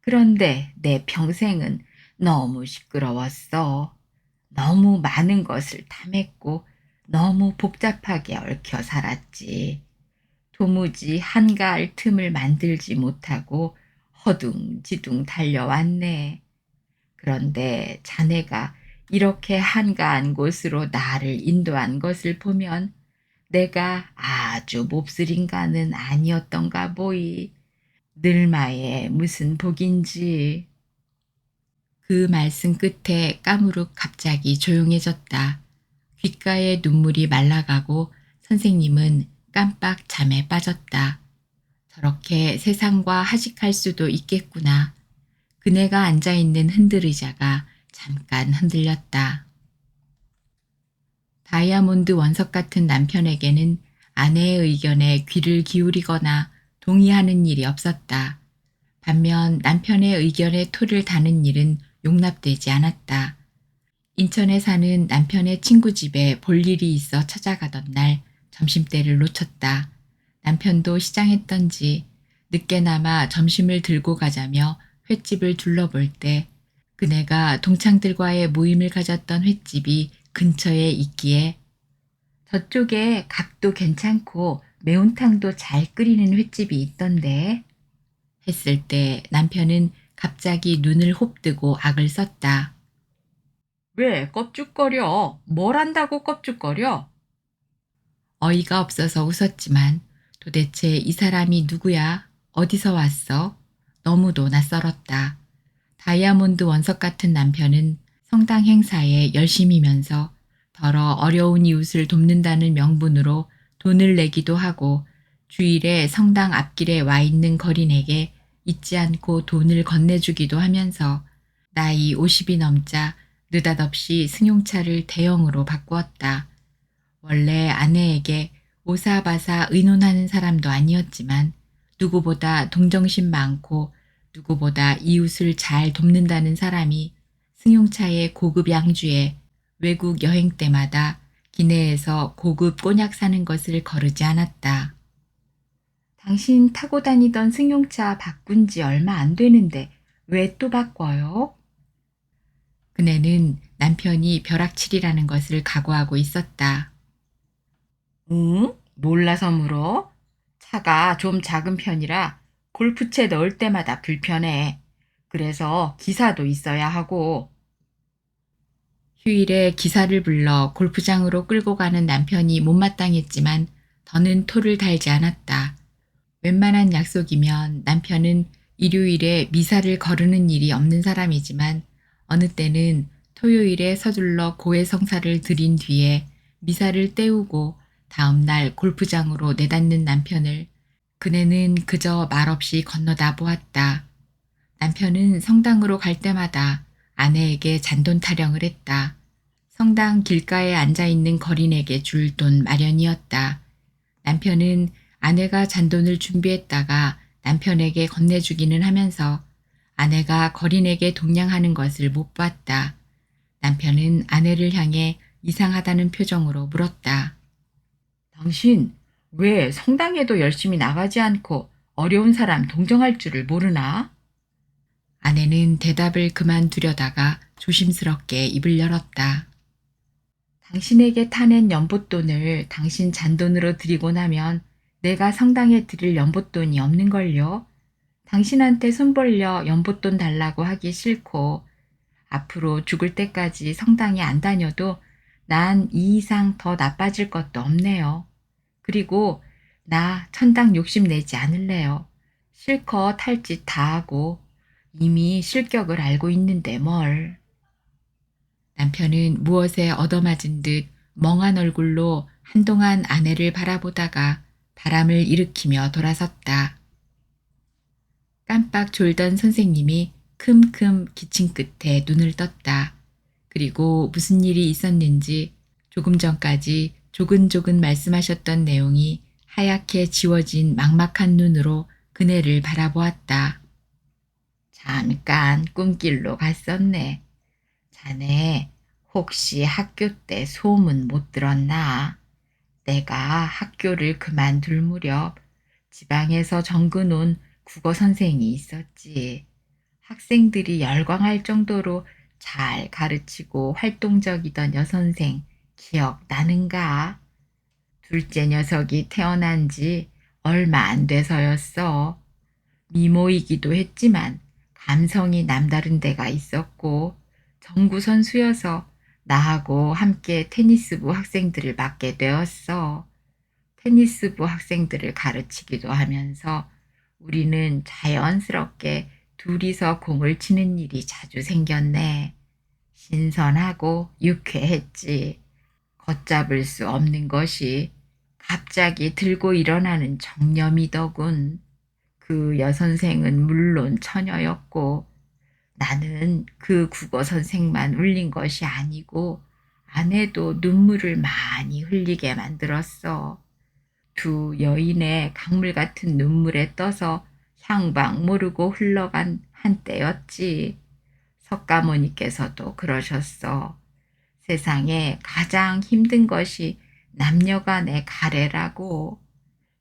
그런데 내 평생은 너무 시끄러웠어. 너무 많은 것을 탐했고 너무 복잡하게 얽혀 살았지. 도무지 한가할 틈을 만들지 못하고 허둥지둥 달려왔네. 그런데 자네가 이렇게 한가한 곳으로 나를 인도한 것을 보면 내가 아주 몹쓸인간은 아니었던가 보이. 늘마의 무슨 복인지. 그 말씀 끝에 까무룩 갑자기 조용해졌다. 귓가에 눈물이 말라가고 선생님은 깜빡 잠에 빠졌다. 저렇게 세상과 하식할 수도 있겠구나. 그네가 앉아있는 흔들의자가 잠깐 흔들렸다. 다이아몬드 원석 같은 남편에게는 아내의 의견에 귀를 기울이거나 동의하는 일이 없었다. 반면 남편의 의견에 토를 다는 일은 용납되지 않았다. 인천에 사는 남편의 친구 집에 볼 일이 있어 찾아가던 날 점심때를 놓쳤다. 남편도 시장했던지 늦게나마 점심을 들고 가자며 횟집을 둘러볼 때 그네가 동창들과의 모임을 가졌던 횟집이 근처에 있기에 저쪽에 값도 괜찮고 매운탕도 잘 끓이는 횟집이 있던데 했을 때 남편은 갑자기 눈을 홉뜨고 악을 썼다. 왜 껍죽거려? 뭘 한다고 껍죽거려? 어이가 없어서 웃었지만 도대체 이 사람이 누구야? 어디서 왔어? 너무도 낯설었다. 다이아몬드 원석 같은 남편은 성당 행사에 열심이면서 더러 어려운 이웃을 돕는다는 명분으로 돈을 내기도 하고 주일에 성당 앞길에 와 있는 거린에게 잊지 않고 돈을 건네주기도 하면서 나이 50이 넘자 느닷없이 승용차를 대형으로 바꾸었다. 원래 아내에게 오사바사 의논하는 사람도 아니었지만 누구보다 동정심 많고 누구보다 이웃을 잘 돕는다는 사람이 승용차의 고급 양주에 외국 여행 때마다 기내에서 고급 꼬냑 사는 것을 거르지 않았다. 당신 타고 다니던 승용차 바꾼 지 얼마 안 되는데 왜 또 바꿔요? 그네는 남편이 벼락칠이라는 것을 각오하고 있었다. 응? 몰라서 물어? 차가 좀 작은 편이라 골프채 넣을 때마다 불편해. 그래서 기사도 있어야 하고. 휴일에 기사를 불러 골프장으로 끌고 가는 남편이 못마땅했지만 더는 토를 달지 않았다. 웬만한 약속이면 남편은 일요일에 미사를 거르는 일이 없는 사람이지만 어느 때는 토요일에 서둘러 고해성사를 드린 뒤에 미사를 때우고 다음날 골프장으로 내닫는 남편을 그네는 그저 말없이 건너다 보았다. 남편은 성당으로 갈 때마다 아내에게 잔돈 타령을 했다. 성당 길가에 앉아있는 거린에게 줄 돈 마련이었다. 남편은 아내가 잔돈을 준비했다가 남편에게 건네주기는 하면서 아내가 거린에게 동냥하는 것을 못 봤다. 남편은 아내를 향해 이상하다는 표정으로 물었다. 당신 왜 성당에도 열심히 나가지 않고 어려운 사람 동정할 줄을 모르나? 아내는 대답을 그만두려다가 조심스럽게 입을 열었다. 당신에게 타낸 연봇돈을 당신 잔돈으로 드리고 나면 내가 성당에 드릴 연봇돈이 없는걸요. 당신한테 손 벌려 연봇돈 달라고 하기 싫고 앞으로 죽을 때까지 성당에 안 다녀도 난 이 이상 더 나빠질 것도 없네요. 그리고 나 천당 욕심 내지 않을래요. 실컷 할 짓 다 하고 이미 실격을 알고 있는데 뭘. 남편은 무엇에 얻어맞은 듯 멍한 얼굴로 한동안 아내를 바라보다가 바람을 일으키며 돌아섰다. 깜빡 졸던 선생님이 큼큼 기침 끝에 눈을 떴다. 그리고 무슨 일이 있었는지 조금 전까지 조근조근 말씀하셨던 내용이 하얗게 지워진 막막한 눈으로 그네를 바라보았다. 잠깐 꿈길로 갔었네. 자네 혹시 학교 때 소문 못 들었나? 내가 학교를 그만둘 무렵 지방에서 정근온 국어 선생이 있었지. 학생들이 열광할 정도로 잘 가르치고 활동적이던 여선생 기억나는가? 둘째 녀석이 태어난 지 얼마 안 돼서였어. 미모이기도 했지만 감성이 남다른 데가 있었고 정구 선수여서 나하고 함께 테니스부 학생들을 맡게 되었어. 테니스부 학생들을 가르치기도 하면서 우리는 자연스럽게 둘이서 공을 치는 일이 자주 생겼네. 신선하고 유쾌했지. 걷잡을 수 없는 것이 갑자기 들고 일어나는 정념이더군. 그 여선생은 물론 처녀였고 나는 그 국어 선생만 울린 것이 아니고 아내도 눈물을 많이 흘리게 만들었어. 두 여인의 강물 같은 눈물에 떠서 향방 모르고 흘러간 한때였지. 석가모니께서도 그러셨어. 세상에 가장 힘든 것이 남녀간의 가래라고.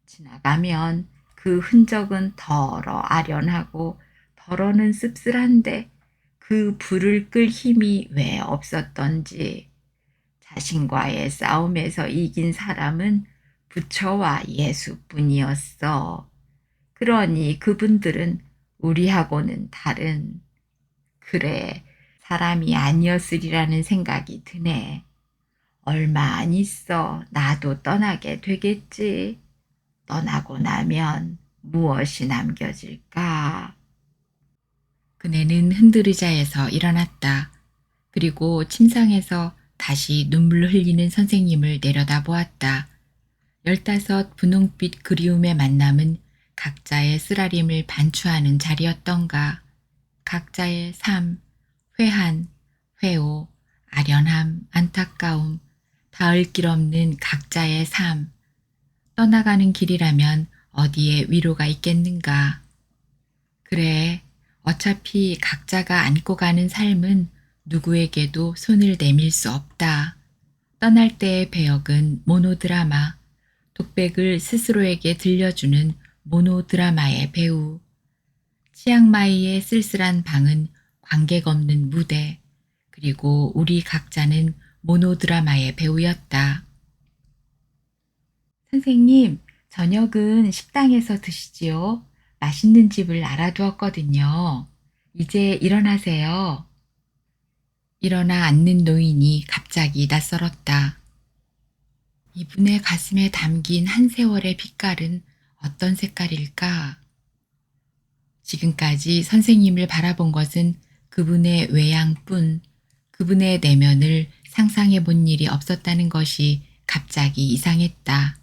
지나가면 그 흔적은 더러 아련하고 더러는 씁쓸한데 그 불을 끌 힘이 왜 없었던지. 자신과의 싸움에서 이긴 사람은 부처와 예수뿐이었어. 그러니 그분들은 우리하고는 다른, 그래, 사람이 아니었으리라는 생각이 드네. 얼마 안 있어 나도 떠나게 되겠지. 떠나고 나면 무엇이 남겨질까? 그네는 흔들의자에서 일어났다. 그리고 침상에서 다시 눈물 흘리는 선생님을 내려다보았다. 15 분홍빛 그리움의 만남은 각자의 쓰라림을 반추하는 자리였던가. 각자의 삶, 회한, 회오, 아련함, 안타까움, 닿을 길 없는 각자의 삶. 떠나가는 길이라면 어디에 위로가 있겠는가. 그래, 어차피 각자가 안고 가는 삶은 누구에게도 손을 내밀 수 없다. 떠날 때의 배역은 모노드라마, 독백을 스스로에게 들려주는 모노드라마의 배우. 치앙마이의 쓸쓸한 방은 관객 없는 무대, 그리고 우리 각자는 모노드라마의 배우였다. 선생님, 저녁은 식당에서 드시지요? 맛있는 집을 알아두었거든요. 이제 일어나세요. 일어나 앉는 노인이 갑자기 낯설었다. 이분의 가슴에 담긴 한 세월의 빛깔은 어떤 색깔일까? 지금까지 선생님을 바라본 것은 그분의 외양뿐, 그분의 내면을 상상해 본 일이 없었다는 것이 갑자기 이상했다.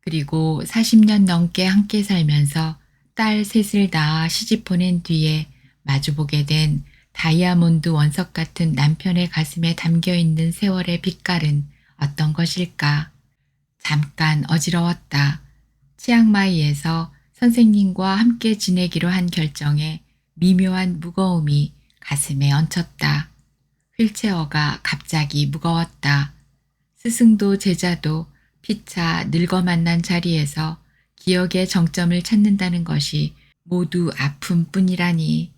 그리고 40년 넘게 함께 살면서 딸 셋을 낳아 시집 보낸 뒤에 마주보게 된 다이아몬드 원석 같은 남편의 가슴에 담겨있는 세월의 빛깔은 어떤 것일까? 잠깐 어지러웠다. 치앙마이에서 선생님과 함께 지내기로 한 결정에 미묘한 무거움이 가슴에 얹혔다. 휠체어가 갑자기 무거웠다. 스승도 제자도 피차 늙어 만난 자리에서 기억의 정점을 찾는다는 것이 모두 아픔뿐이라니.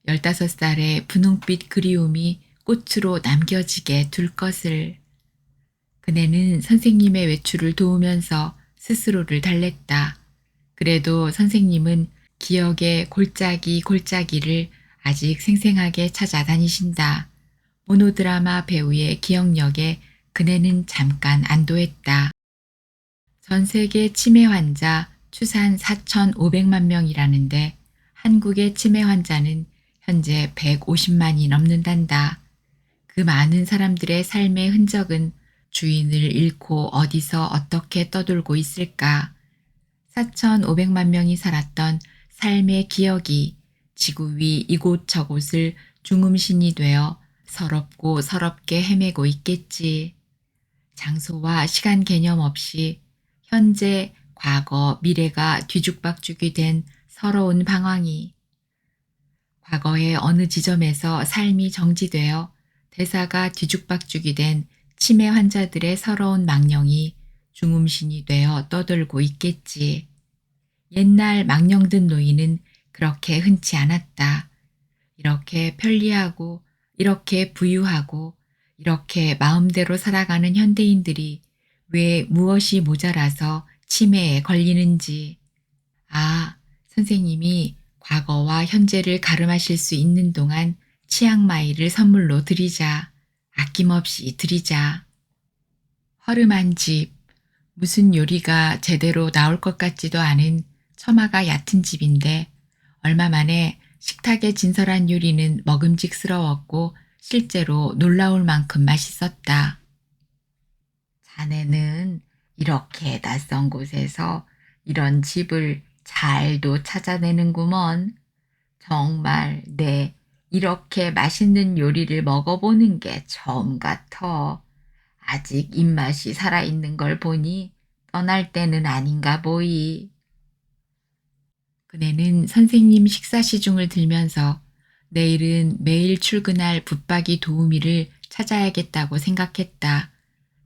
15살의 분홍빛 그리움이 꽃으로 남겨지게 둘 것을. 그네는 선생님의 외출을 도우면서 스스로를 달랬다. 그래도 선생님은 기억의 골짜기 골짜기를 아직 생생하게 찾아다니신다. 모노드라마 배우의 기억력에 그네는 잠깐 안도했다. 전 세계 치매 환자 추산 4,500만 명이라는데 한국의 치매 환자는 현재 150만이 넘는단다. 그 많은 사람들의 삶의 흔적은 주인을 잃고 어디서 어떻게 떠돌고 있을까? 4,500만 명이 살았던 삶의 기억이 지구 위 이곳저곳을 중음신이 되어 서럽고 서럽게 헤매고 있겠지. 장소와 시간 개념 없이 현재, 과거, 미래가 뒤죽박죽이 된 서러운 방황이. 과거의 어느 지점에서 삶이 정지되어 대사가 뒤죽박죽이 된 치매 환자들의 서러운 망령이 중음신이 되어 떠돌고 있겠지. 옛날 망령든 노인은 그렇게 흔치 않았다. 이렇게 편리하고 이렇게 부유하고 이렇게 마음대로 살아가는 현대인들이 왜 무엇이 모자라서 치매에 걸리는지. 아, 선생님이 과거와 현재를 가름하실 수 있는 동안 치앙마이를 선물로 드리자. 아낌없이 드리자. 허름한 집, 무슨 요리가 제대로 나올 것 같지도 않은 처마가 얕은 집인데 얼마 만에 식탁에 진설한 요리는 먹음직스러웠고 실제로 놀라울 만큼 맛있었다. 자네는 이렇게 낯선 곳에서 이런 집을 잘도 찾아내는구먼. 정말 이렇게 맛있는 요리를 먹어보는 게 처음 같아. 아직 입맛이 살아있는 걸 보니 떠날 때는 아닌가 보이. 그네는 선생님 식사 시중을 들면서 내일은 매일 출근할 붙박이 도우미를 찾아야겠다고 생각했다.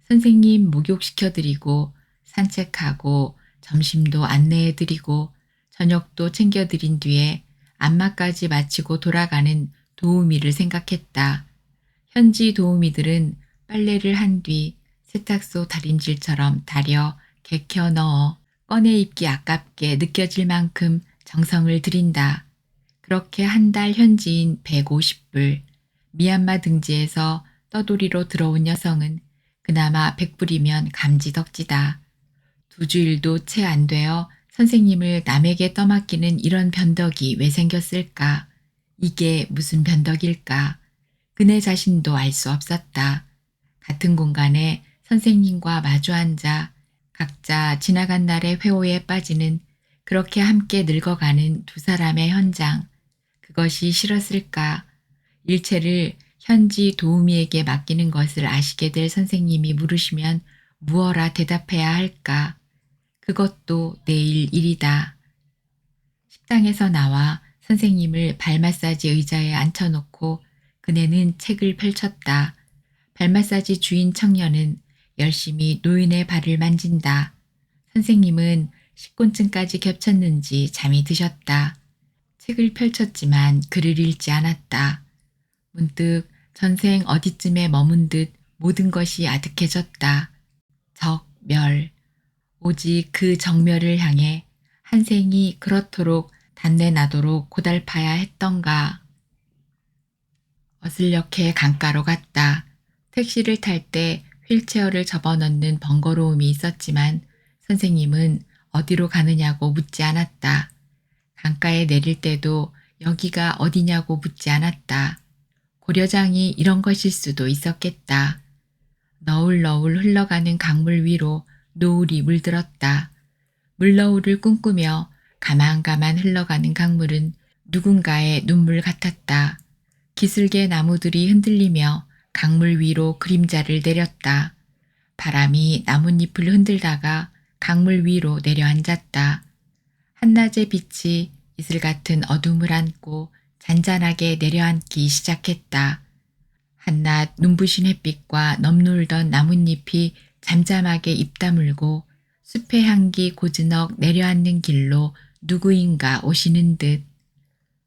선생님 목욕시켜드리고 산책하고 점심도 안내해드리고 저녁도 챙겨드린 뒤에 안마까지 마치고 돌아가는 도우미를 생각했다. 현지 도우미들은 빨래를 한 뒤 세탁소 달인질처럼 다려 개켜 넣어 꺼내 입기 아깝게 느껴질 만큼 정성을 들인다. 그렇게 한 달 현지인 150불, 미얀마 등지에서 떠돌이로 들어온 여성은 그나마 100불이면 감지덕지다. 2주일도 채 안 되어 선생님을 남에게 떠맡기는 이런 변덕이 왜 생겼을까? 이게 무슨 변덕일까? 그네 자신도 알 수 없었다. 같은 공간에 선생님과 마주 앉아 각자 지나간 날의 회오에 빠지는 그렇게 함께 늙어가는 두 사람의 현장. 그것이 싫었을까? 일체를 현지 도우미에게 맡기는 것을 아시게 될 선생님이 물으시면 무어라 대답해야 할까? 그것도 내일 일이다. 식당에서 나와 선생님을 발 마사지 의자에 앉혀놓고 그네는 책을 펼쳤다. 발 마사지 주인 청년은 열심히 노인의 발을 만진다. 선생님은 식곤증까지 겹쳤는지 잠이 드셨다. 책을 펼쳤지만 글을 읽지 않았다. 문득 전생 어디쯤에 머문 듯 모든 것이 아득해졌다. 적, 멸. 오직 그 정멸을 향해 한 생이 그렇도록 단내나도록 고달파야 했던가. 어슬녘에 강가로 갔다. 택시를 탈 때 휠체어를 접어넣는 번거로움이 있었지만 선생님은 어디로 가느냐고 묻지 않았다. 강가에 내릴 때도 여기가 어디냐고 묻지 않았다. 고려장이 이런 것일 수도 있었겠다. 너울너울 흘러가는 강물 위로 노을이 물들었다. 물너울을 꿈꾸며 가만가만 흘러가는 강물은 누군가의 눈물 같았다. 기슭의 나무들이 흔들리며 강물 위로 그림자를 내렸다. 바람이 나뭇잎을 흔들다가 강물 위로 내려앉았다. 한낮의 빛이 이슬 같은 어둠을 안고 잔잔하게 내려앉기 시작했다. 한낮 눈부신 햇빛과 넘놀던 나뭇잎이 잠잠하게 입 다물고 숲의 향기 고즈넉 내려앉는 길로 누구인가 오시는 듯.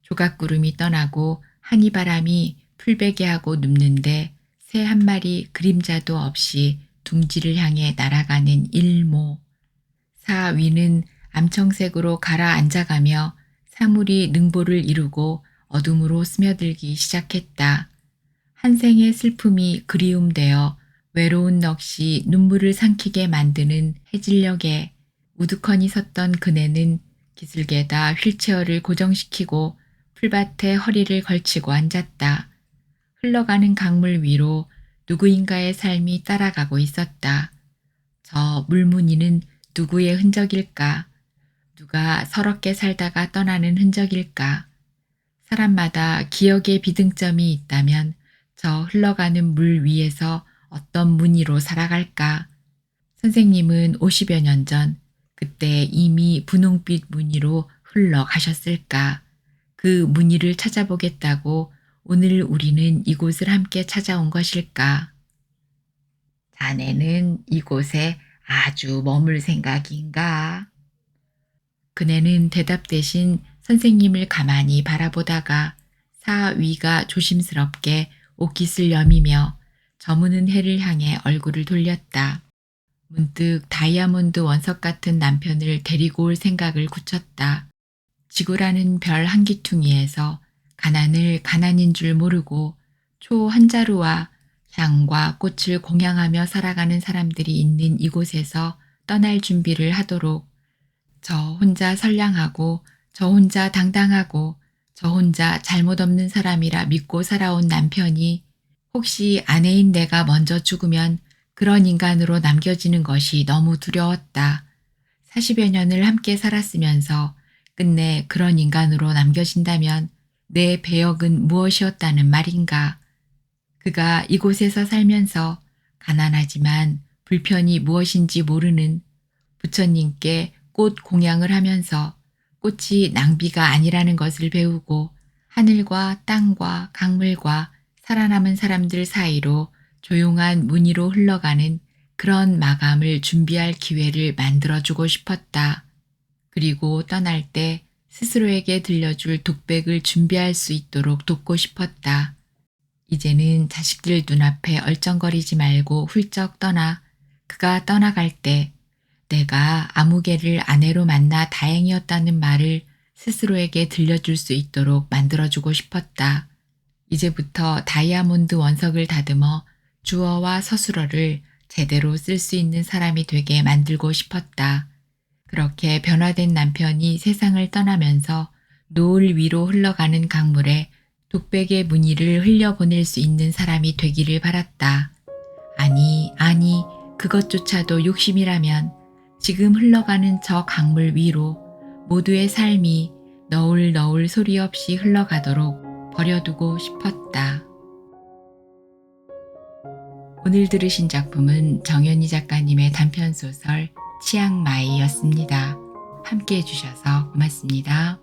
조각구름이 떠나고 한이바람이 풀베개하고 눕는데 새 한 마리 그림자도 없이 둥지를 향해 날아가는 일모. 사 위는 암청색으로 가라앉아가며 사물이 능보를 이루고 어둠으로 스며들기 시작했다. 한 생의 슬픔이 그리움되어 외로운 넋이 눈물을 삼키게 만드는 해질녘에 우두커니 섰던 그네는 기슭에다 휠체어를 고정시키고 풀밭에 허리를 걸치고 앉았다. 흘러가는 강물 위로 누구인가의 삶이 따라가고 있었다. 저 물무늬는 누구의 흔적일까? 누가 서럽게 살다가 떠나는 흔적일까? 사람마다 기억의 비등점이 있다면 저 흘러가는 물 위에서 어떤 무늬로 살아갈까? 선생님은 50여 년 전 그때 이미 분홍빛 무늬로 흘러가셨을까? 그 무늬를 찾아보겠다고 오늘 우리는 이곳을 함께 찾아온 것일까? 자네는 이곳에 아주 머물 생각인가? 그네는 대답 대신 선생님을 가만히 바라보다가 사위가 조심스럽게 옷깃을 여미며 저무는 해를 향해 얼굴을 돌렸다. 문득 다이아몬드 원석 같은 남편을 데리고 올 생각을 굳혔다. 지구라는 별 한 기퉁이에서 가난을 가난인 줄 모르고 초 한 자루와 향과 꽃을 공양하며 살아가는 사람들이 있는 이곳에서 떠날 준비를 하도록 저 혼자 선량하고 저 혼자 당당하고 저 혼자 잘못 없는 사람이라 믿고 살아온 남편이 혹시 아내인 내가 먼저 죽으면 그런 인간으로 남겨지는 것이 너무 두려웠다. 40여 년을 함께 살았으면서 끝내 그런 인간으로 남겨진다면 내 배역은 무엇이었다는 말인가. 그가 이곳에서 살면서 가난하지만 불편이 무엇인지 모르는 부처님께 꽃 공양을 하면서 꽃이 낭비가 아니라는 것을 배우고 하늘과 땅과 강물과 살아남은 사람들 사이로 조용한 무늬로 흘러가는 그런 마감을 준비할 기회를 만들어주고 싶었다. 그리고 떠날 때 스스로에게 들려줄 독백을 준비할 수 있도록 돕고 싶었다. 이제는 자식들 눈앞에 얼쩡거리지 말고 훌쩍 떠나 그가 떠나갈 때 내가 아무개를 아내로 만나 다행이었다는 말을 스스로에게 들려줄 수 있도록 만들어주고 싶었다. 이제부터 다이아몬드 원석을 다듬어 주어와 서술어를 제대로 쓸 수 있는 사람이 되게 만들고 싶었다. 그렇게 변화된 남편이 세상을 떠나면서 노을 위로 흘러가는 강물에 독백의 무늬를 흘려보낼 수 있는 사람이 되기를 바랐다. 아니, 그것조차도 욕심이라면 지금 흘러가는 저 강물 위로 모두의 삶이 너울너울 소리 없이 흘러가도록 버려두고 싶었다. 오늘 들으신 작품은 정연희 작가님의 단편소설 치앙마이였습니다. 함께 해주셔서 고맙습니다.